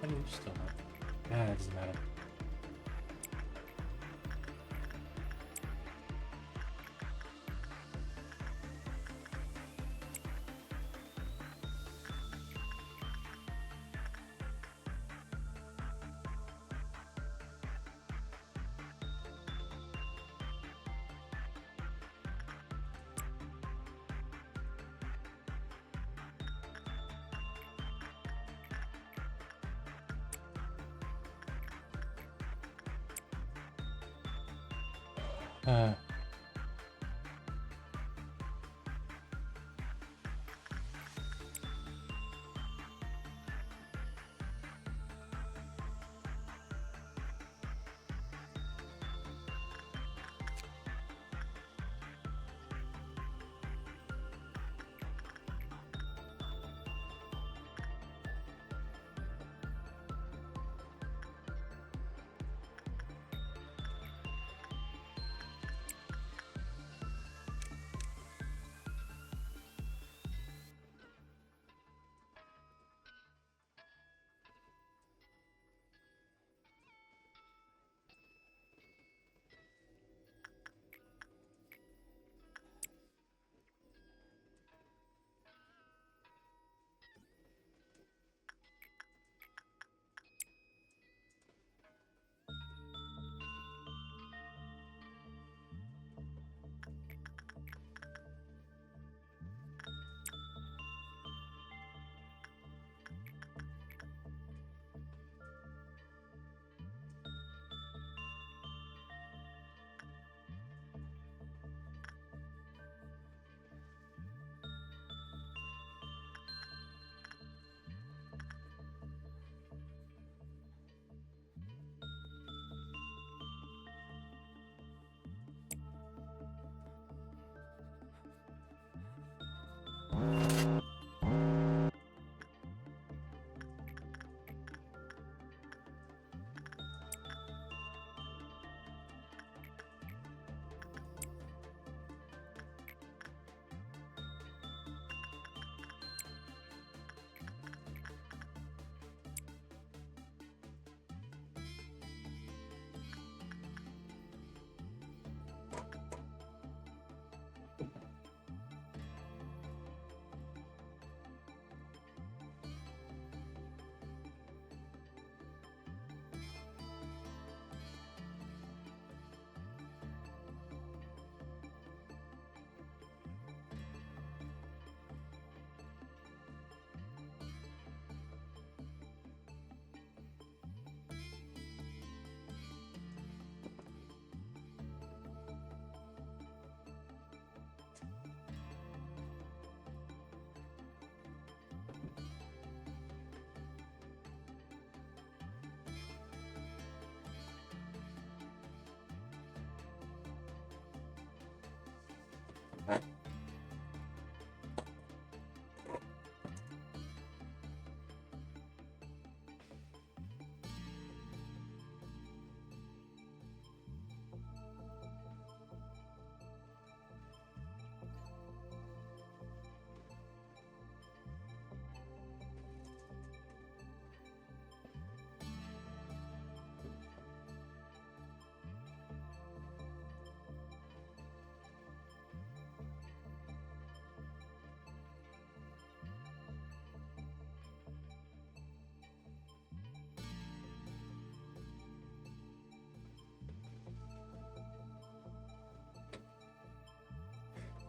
How do you still have? Yeah, it doesn't matter. Uh,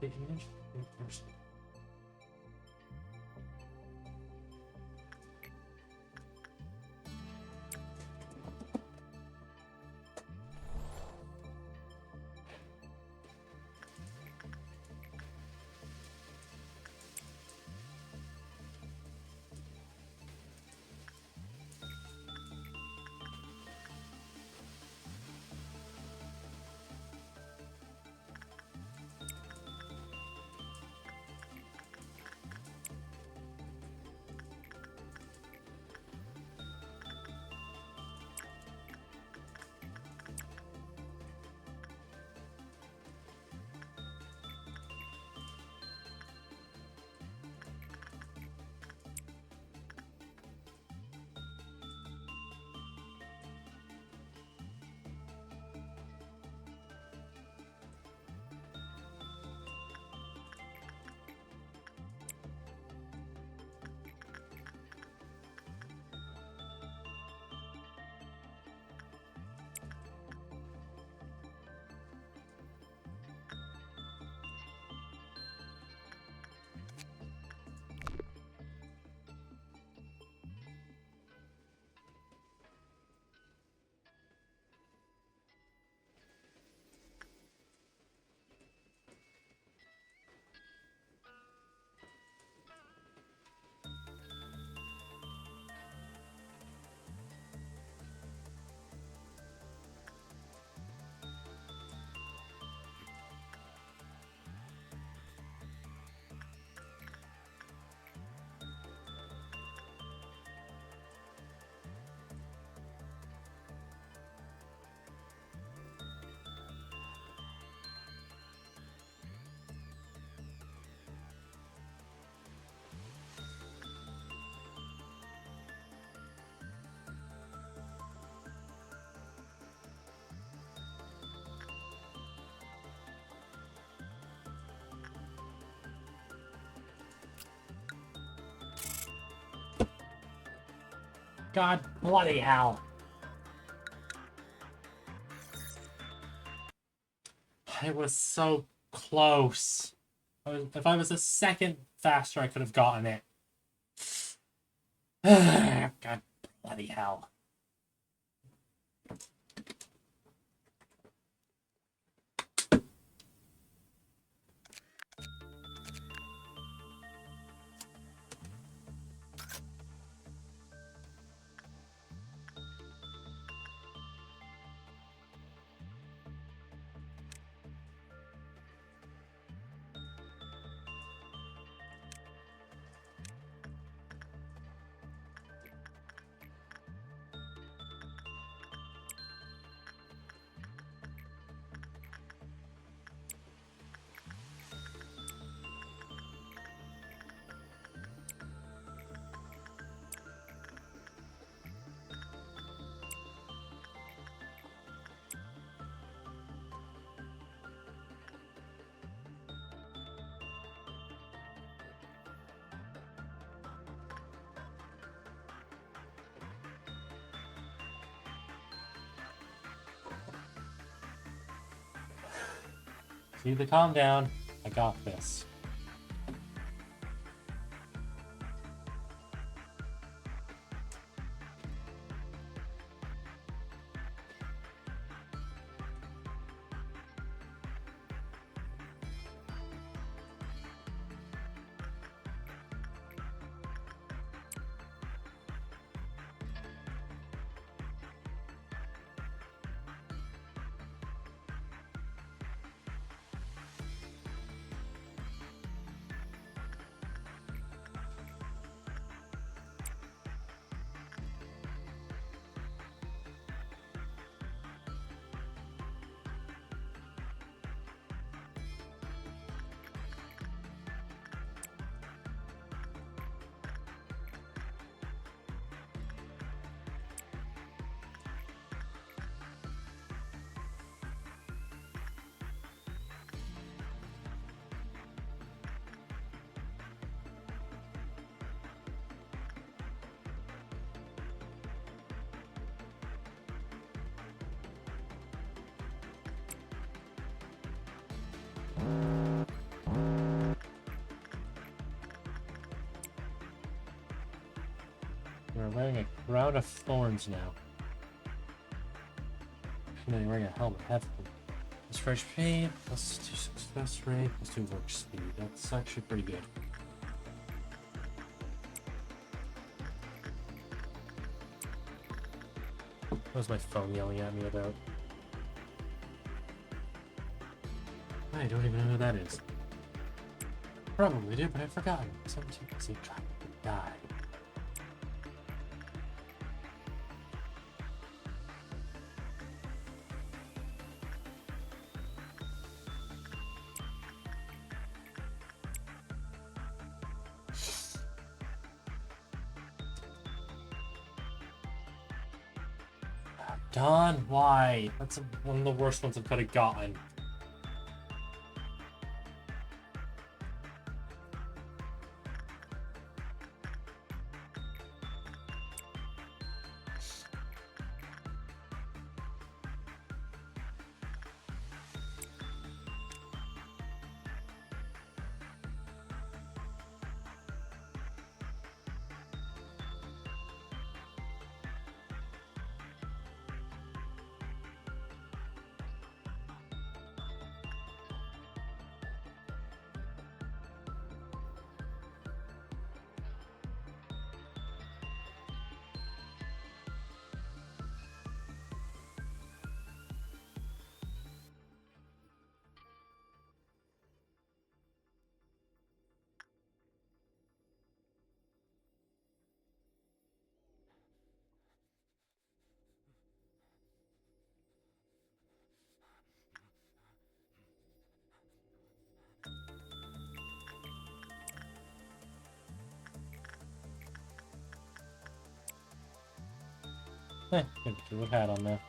the image in person. God bloody hell. I was so close. If I was a second faster, I could have gotten it. God bloody hell. Need to calm down. I got this. I'm wearing a crown of thorns now. And then you're wearing a helmet. Heavily. Plus fresh paint, plus 2 success rate, plus 2 work speed. That's actually pretty good. What was my phone yelling at me about? I don't even know who that is. Probably did, but I've forgotten. So I'm too busy trying to die. Don, why? That's one of the worst ones I could have gotten. Good what hat on there.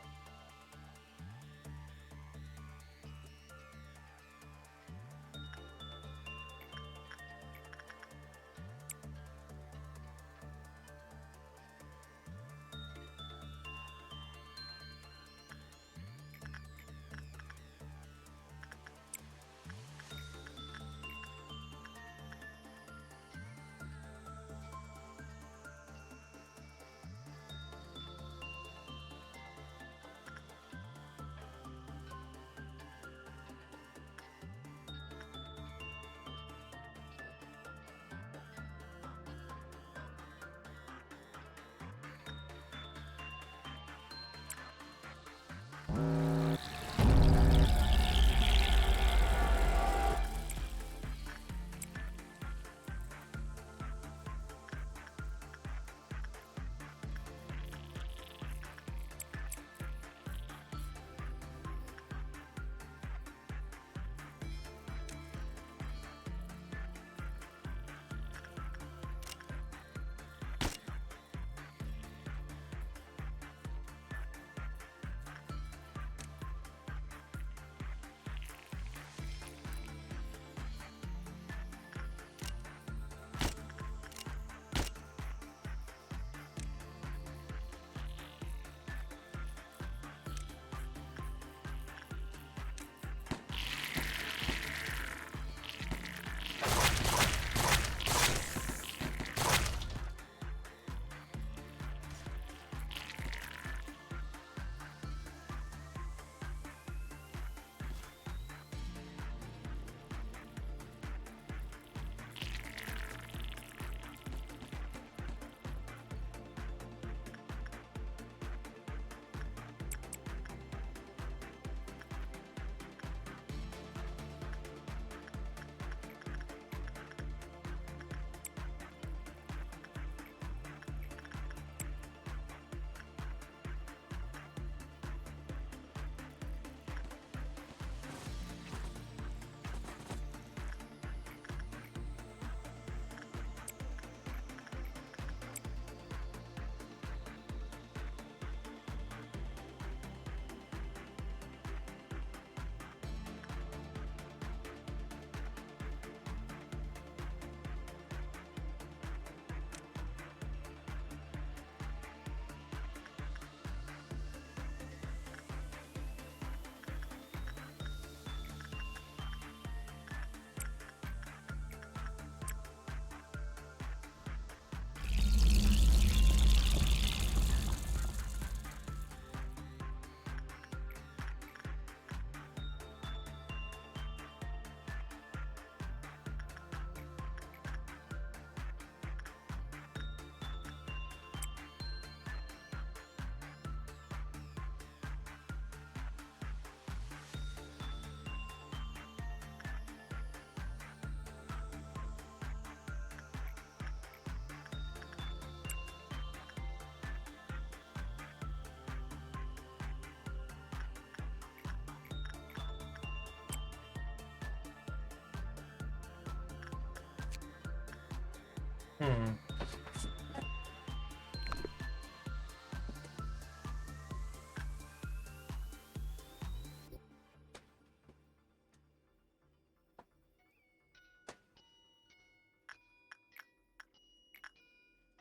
Hmm.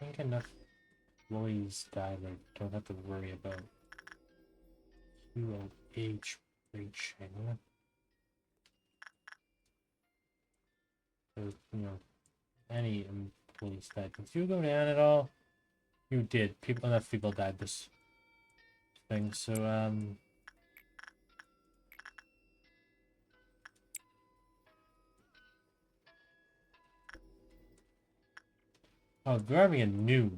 I think enough employees died. I don't have to worry about QOH reaching. So, any employees died. Did you go down at all? You did. Enough people died this thing. So, oh, they're having a new,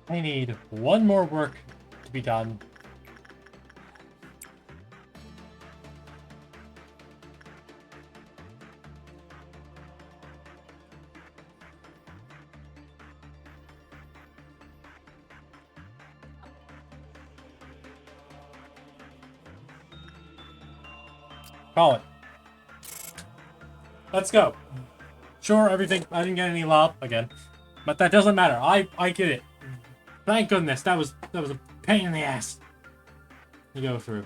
I need one more work to be done. Call it. Let's go. Sure, everything. I didn't get any lob again, but that doesn't matter. I get it. Thank goodness. That was a pain in the ass to go through.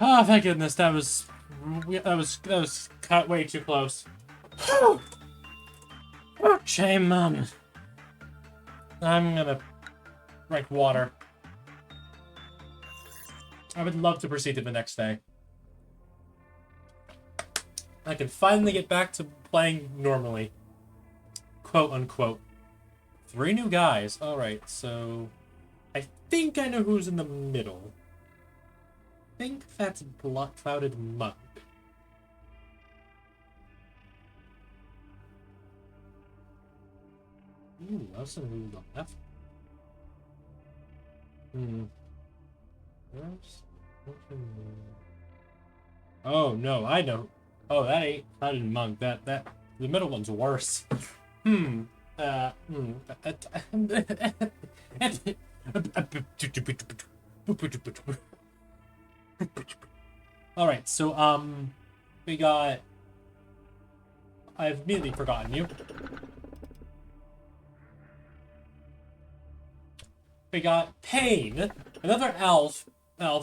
Oh, thank goodness. That was cut way too close. Shame, I'm gonna drink water. I would love to proceed to the next day. I can finally get back to playing normally. Quote unquote. 3 new guys. Alright, so I think I know who's in the middle. I think that's Clouded Monk. Ooh, that's a move on left. Oh no, I know. Oh, that ain't Clouded Monk. The middle one's worse. Alright, so, we got... I've immediately forgotten you. We got Pain, another elf,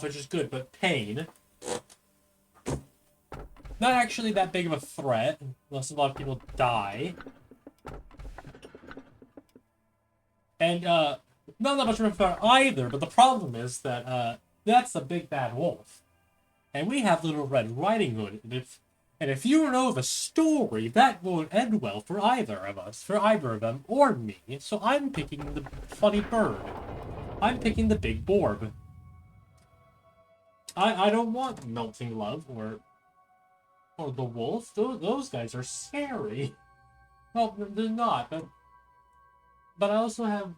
which is good, but Pain. Not actually that big of a threat, unless a lot of people die. And, not that much of a threat either, but the problem is that, that's the big bad wolf. And we have Little Red Riding Hood, and if you know the story, that won't end well for either of us, for either of them, or me, so I'm picking the funny bird. I'm picking the big Borb. I don't want Melting Love or the wolf. Those guys are scary. Well, they're not, but I also have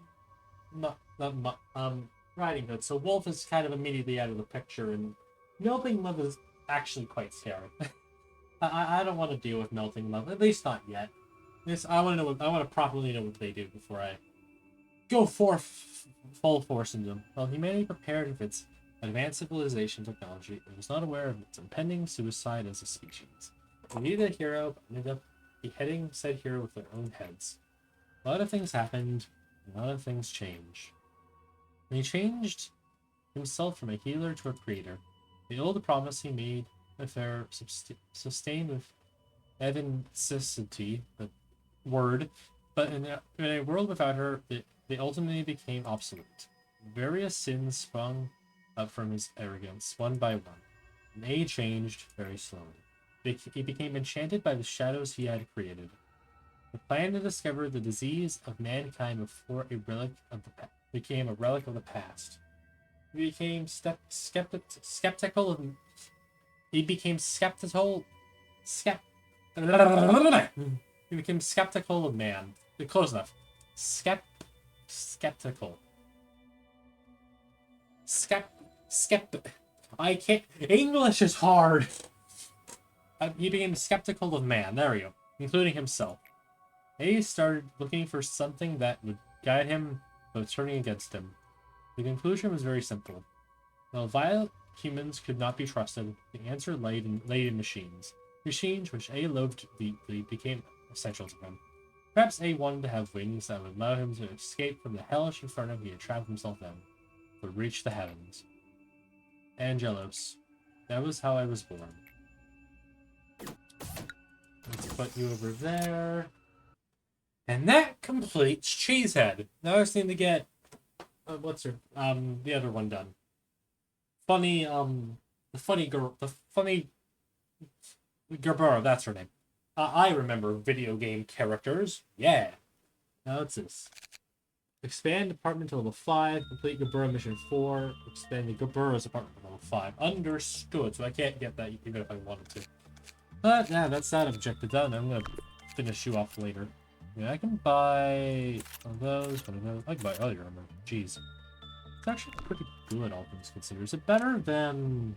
Riding Hood, so wolf is kind of immediately out of the picture, and Melting Love is actually quite scary. I don't want to deal with Melting Love, at least not yet. I want to properly know what they do before I go full force into them. While humanity prepared for its advanced civilization technology, it was not aware of its impending suicide as a species. We needed a hero, but ended up beheading said hero with their own heads. A lot of things happened, a lot of things changed. And he changed himself from a healer to a creator. The old promise he made with their sustained with evanescity, the word, but in a world without her, they ultimately became obsolete. Various sins sprung up from his arrogance, one by one. And A changed very slowly. He became enchanted by the shadows he had created. The plan to discover the disease of mankind before became a relic of the past. He became skeptical of... He became skeptical... He became skeptical of man. Close enough. Skeptical. I can't... English is hard! He became skeptical of man. There we go. Including himself. He started looking for something that would guide him, but turning against him. The conclusion was very simple. While violent humans could not be trusted, the answer lay in machines. Machines which A loathed deeply became essential to him. Perhaps A wanted to have wings that would allow him to escape from the hellish inferno he had trapped himself in, but reach the heavens. Angelos. That was how I was born. Let's put you over there. And that completes Cheesehead. Now I just need to get what's her the other one done. The funny Gerbera, that's her name. I remember video game characters. Yeah. Now it's this. Expand department to level 5. Complete Gerbera mission 4. Expand the Gerbera's department to level 5. Understood. So I can't get that even if I wanted to. But yeah, that's that objective done. I'm gonna finish you off later. Yeah, I can buy one of those. I can buy all your armor. Jeez. It's actually pretty good, all things considered. Is it better than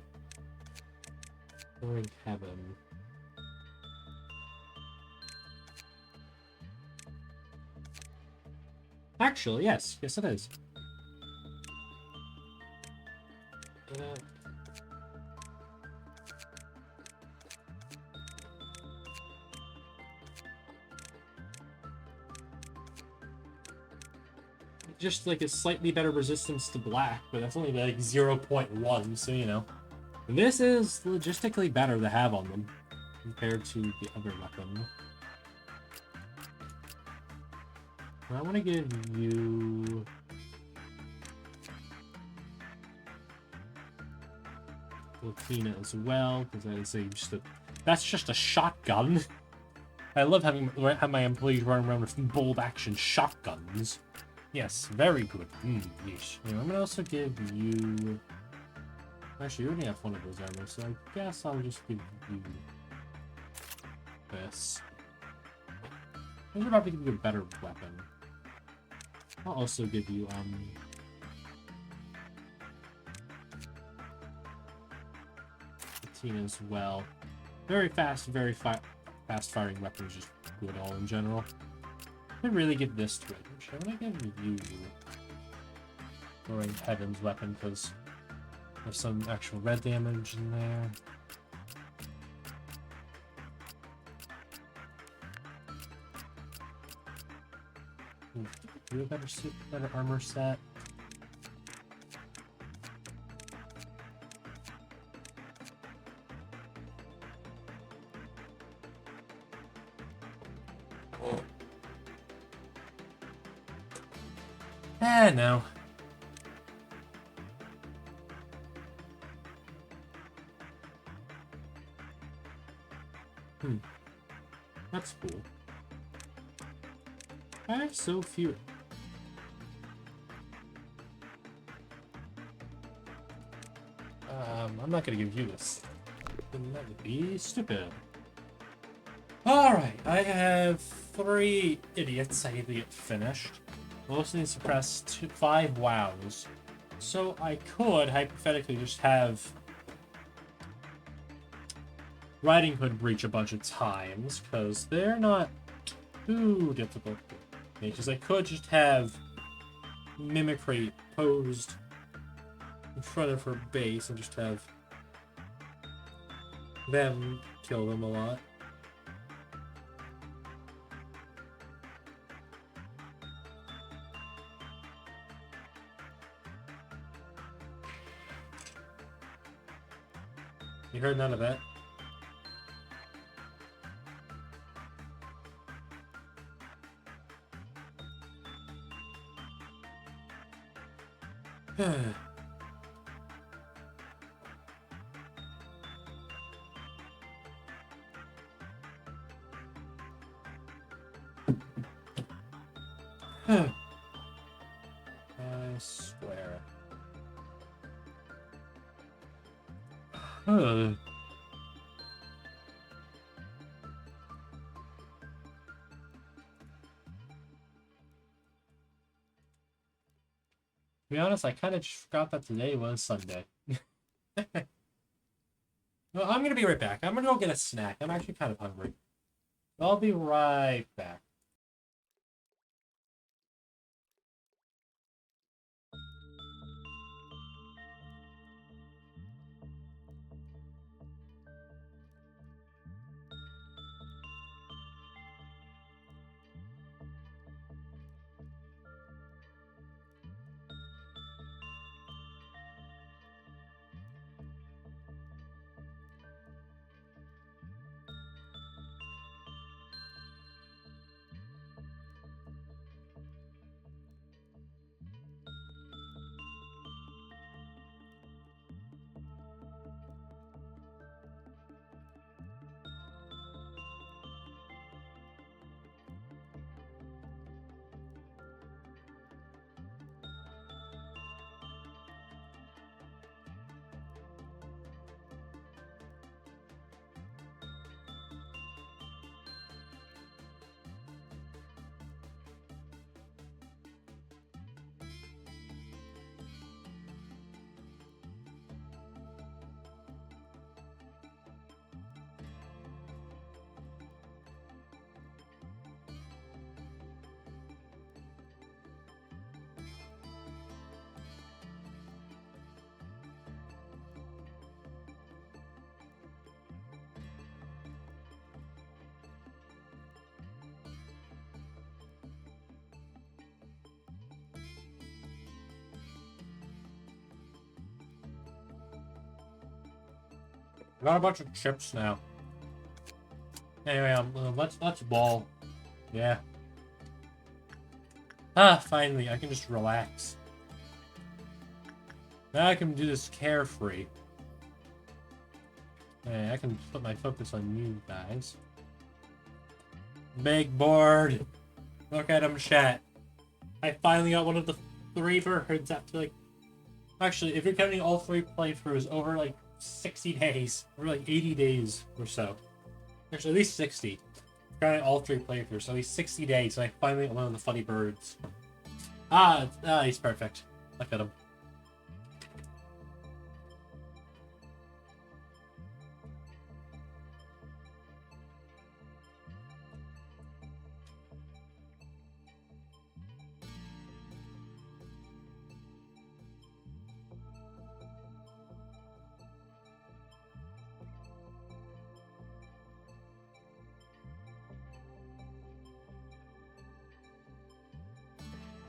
Roaring Heaven? Actually, yes. Yes, it is. Just like a slightly better resistance to black, but that's only like 0.1, so you know. This is logistically better to have on them compared to the other weapon. I want to give you Latina as well, because that is just a That's just a shotgun. I love having my employees run around with bold action shotguns. Yes, very good. Yeesh. I'm gonna also give you... Actually, you already have one of those armor, so I guess I'll just give you this. I should probably give you a better weapon. I'll also give you, as well. Very fast, fast-firing weapons, just good all in general. I could really give this to it. Should I give you Roaring Heaven's weapon, because there's some actual red damage in there. Do a better armor set. No. That's cool. I have so few. I'm not gonna give you this. That would be stupid. Alright, I have 3 idiots I need to get finished. Mostly suppress 5 wows. So I could, hypothetically, just have Riding Hood breach a bunch of times, because they're not too difficult. Because I could just have Mimicry posed in front of her base and just have them kill them a lot. You heard none of that? I swear. To be honest, I kind of just forgot that today was Sunday. Well, I'm gonna be right back. I'm gonna go get a snack. I'm actually kind of hungry. I'll be right back. I got a bunch of chips now. Anyway, let's ball. Yeah. Finally, I can just relax. Now I can do this carefree. Hey, I can put my focus on you guys. Big board! Look at him, chat. I finally got one of the 3 birds after, like... Actually, if you're counting all 3 playthroughs, over, like, 60 days. Or, like, 80 days or so. Actually, at least 60. Counting all 3 playthroughs, so at least 60 days, and I finally got one of the funny birds. He's perfect. Look at him.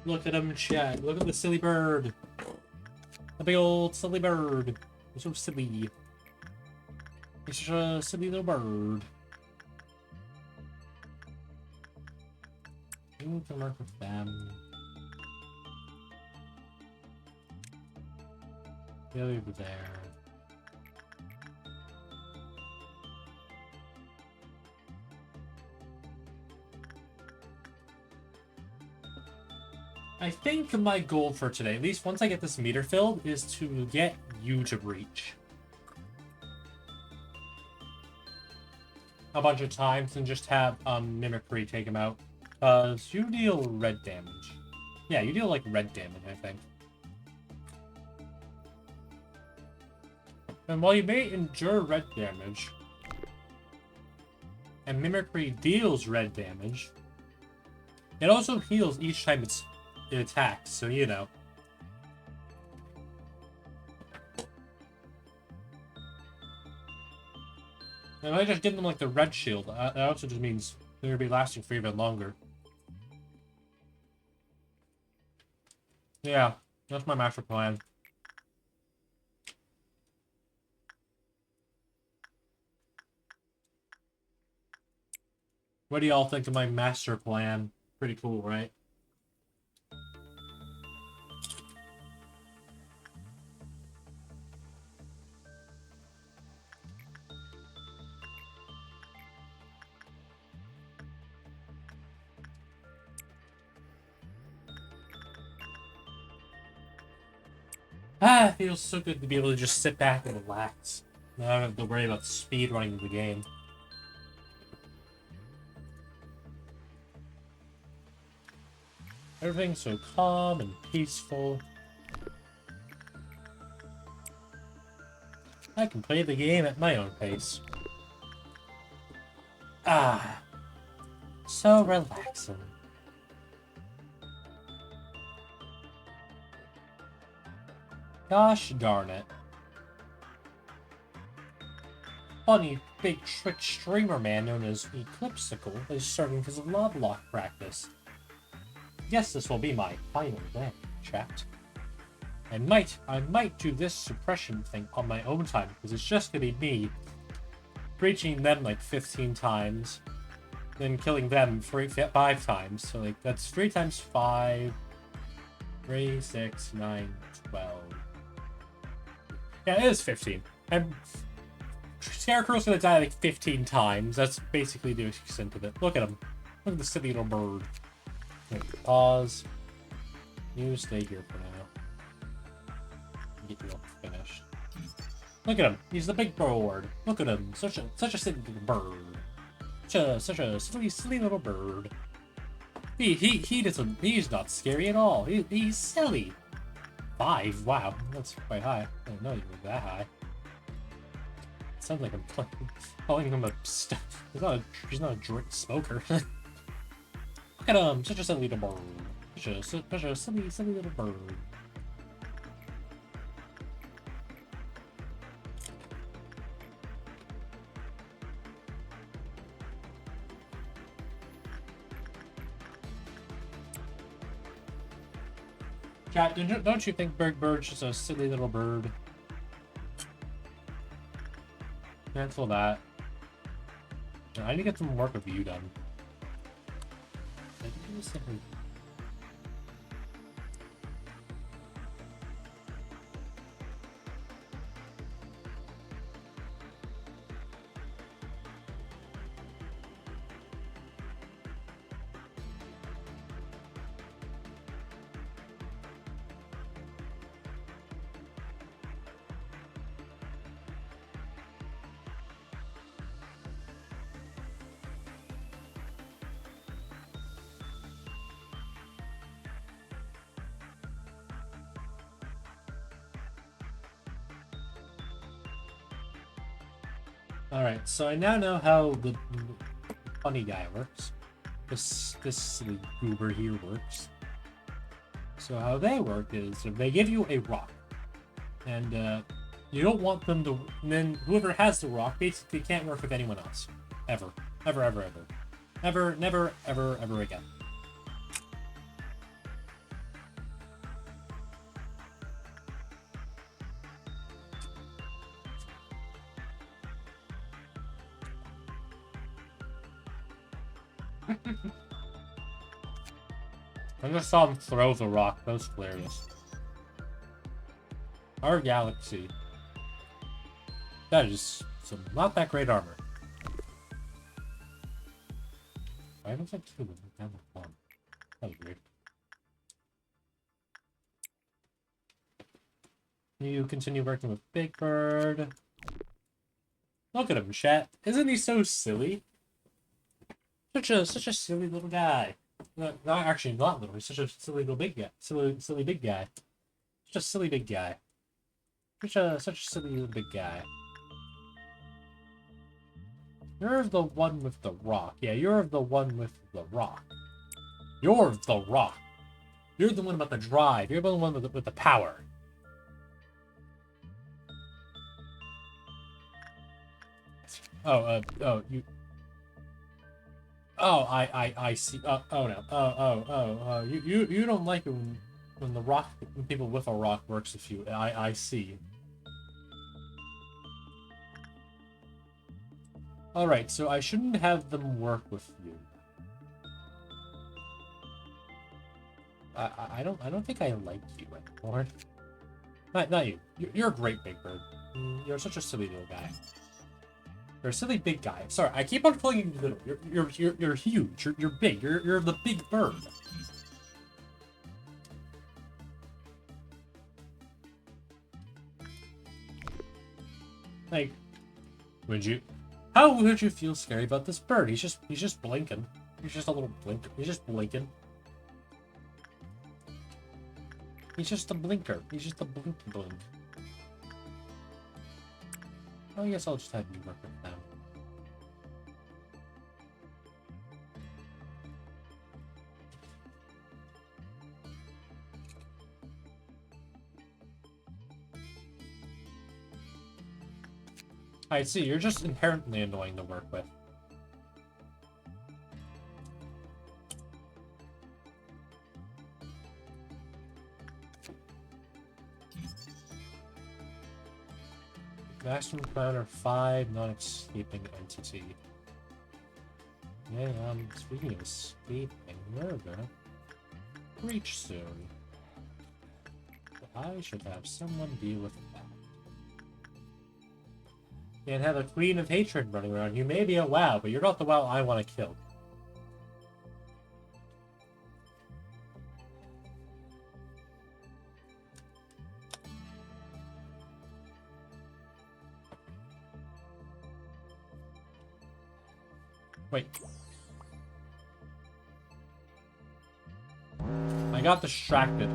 Look at him, chat. Look at the silly bird. The big old silly bird. He's so silly. He's such a silly little bird. You can work with them. Get over there. I think my goal for today, at least once I get this meter filled, is to get you to breach a bunch of times and just have Mimicry take him out. Because you deal red damage. Yeah, you deal like red damage, I think. And while you may endure red damage, and Mimicry deals red damage, it also heals each time it attacks, so you know. And I just give them like the red shield. That also just means they're gonna be lasting for even longer. Yeah, that's my master plan. What do y'all think of my master plan? Pretty cool, right? It feels so good to be able to just sit back and relax. I don't have to worry about speed running the game. Everything's so calm and peaceful. I can play the game at my own pace. So relaxing. Gosh darn it. Funny big trick streamer man known as Eclipsicle is starting his love lock practice. Guess this will be my final day, chat. I might do this suppression thing on my own time, because it's just gonna be me breaching them like 15 times, then killing them 5 times. So like that's 3 times 5, 3, 6, 9, 12. Yeah, it is 15. And Scarecrow's gonna die like 15 times. That's basically the extent of it. Look at him. Look at the silly little bird. Pause. You stay here for now. Get you all finished. Look at him. He's the big bird. Look at him. Such a silly little bird. Such a silly little bird. He doesn't. He's not scary at all. He's silly. 5. Wow, that's quite high. I didn't know you were that high. It sounds like I'm calling him a. He's not a drink smoker. Look at him, such a silly little bird. Such a silly little bird. Chat, don't you think Big Bird's just a silly little bird? Cancel that. I need to get some work with you done. Alright, so I now know how the funny guy works. This silly goober here works. So how they work is if they give you a rock, and you don't want them to, and then whoever has the rock basically can't work with anyone else. Ever. Ever, ever, ever. Ever, never, ever, ever again. I just saw him throw the rock. That was hilarious. Our galaxy. That is some not that great armor. Why was I two down the one? That was weird. You continue working with Big Bird. Look at him, chat. Isn't he so silly? Such a silly little guy. Not actually not little. He's such a silly little big guy. Silly big guy. Such a silly big guy. Such a silly little big guy. You're the one with the rock. Yeah, you're the one with the rock. You're the rock. You're the one about the drive. You're the one with the power. You. Oh, I see. Oh no. You don't like it when the rock, when people with a rock works with you. I see. Alright, so I shouldn't have them work with you. I don't think I like you anymore. Not you. You're a great Big Bird. You're such a silly little guy. You're a silly big guy. Sorry, I keep on calling you little. You're huge. You're big. You're the Big Bird. Like, would you? How would you feel scary about this bird? He's just blinking. He's just a little blink. He's just blinking. He's just a blinker. He's just a blink. Oh, yes, I'll just have you work with them. I see, you're just inherently annoying to work with. Maximum Planner 5, non-escaping entity. Yeah, speaking of escaping, we're gonna reach soon. I should have someone deal with that. Can't have a Queen of Hatred running around. You may be a WoW, but you're not the WoW I want to kill. Wait. I got distracted.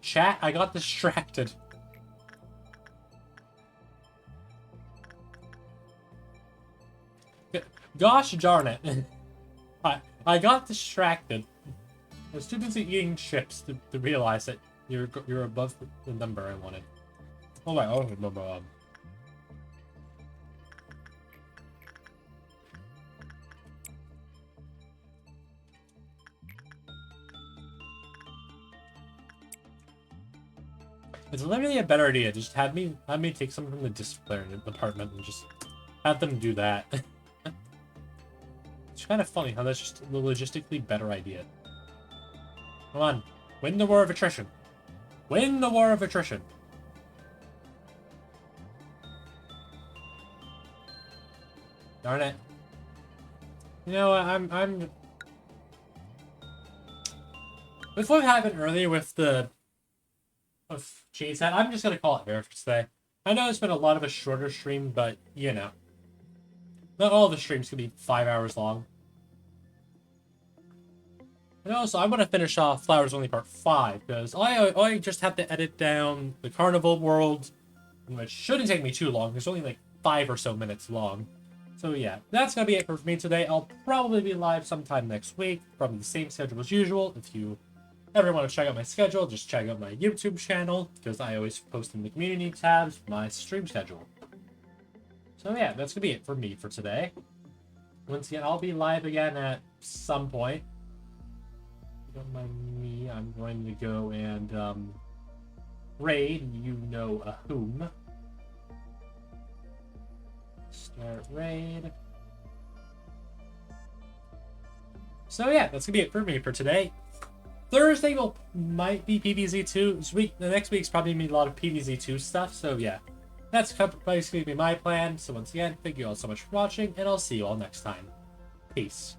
Chat, I got distracted. Gosh darn it. I got distracted. I was too busy eating chips to realize that you're above the number I wanted. Oh my, oh no. It's literally a better idea. Just have me take someone from the disciplinary department and just have them do that. It's kind of funny how that's just a logistically better idea. Come on, win the war of attrition. Win the war of attrition. Darn it. You know what? I'm. With what happened earlier with the cheese hat, I'm just gonna call it here for today. I know it's been a lot of a shorter stream, but you know, not all the streams can be 5 hours long. And also, I want to finish off Flowers Only Part 5, because I just have to edit down the Carnival World, which shouldn't take me too long. It's only like 5 or so minutes long. So yeah, that's going to be it for me today. I'll probably be live sometime next week, probably the same schedule as usual. If you ever want to check out my schedule, just check out my YouTube channel, because I always post in the community tabs my stream schedule. So yeah, that's going to be it for me for today. Once again, I'll be live again at some point. Don't mind me, I'm going to go and raid you know whom. Start raid. So yeah, that's gonna be it for me for today. Thursday might be PvZ2. The next week's probably gonna be a lot of PvZ2 stuff. So yeah, that's basically gonna be my plan. So once again, thank you all so much for watching, and I'll see you all next time. Peace.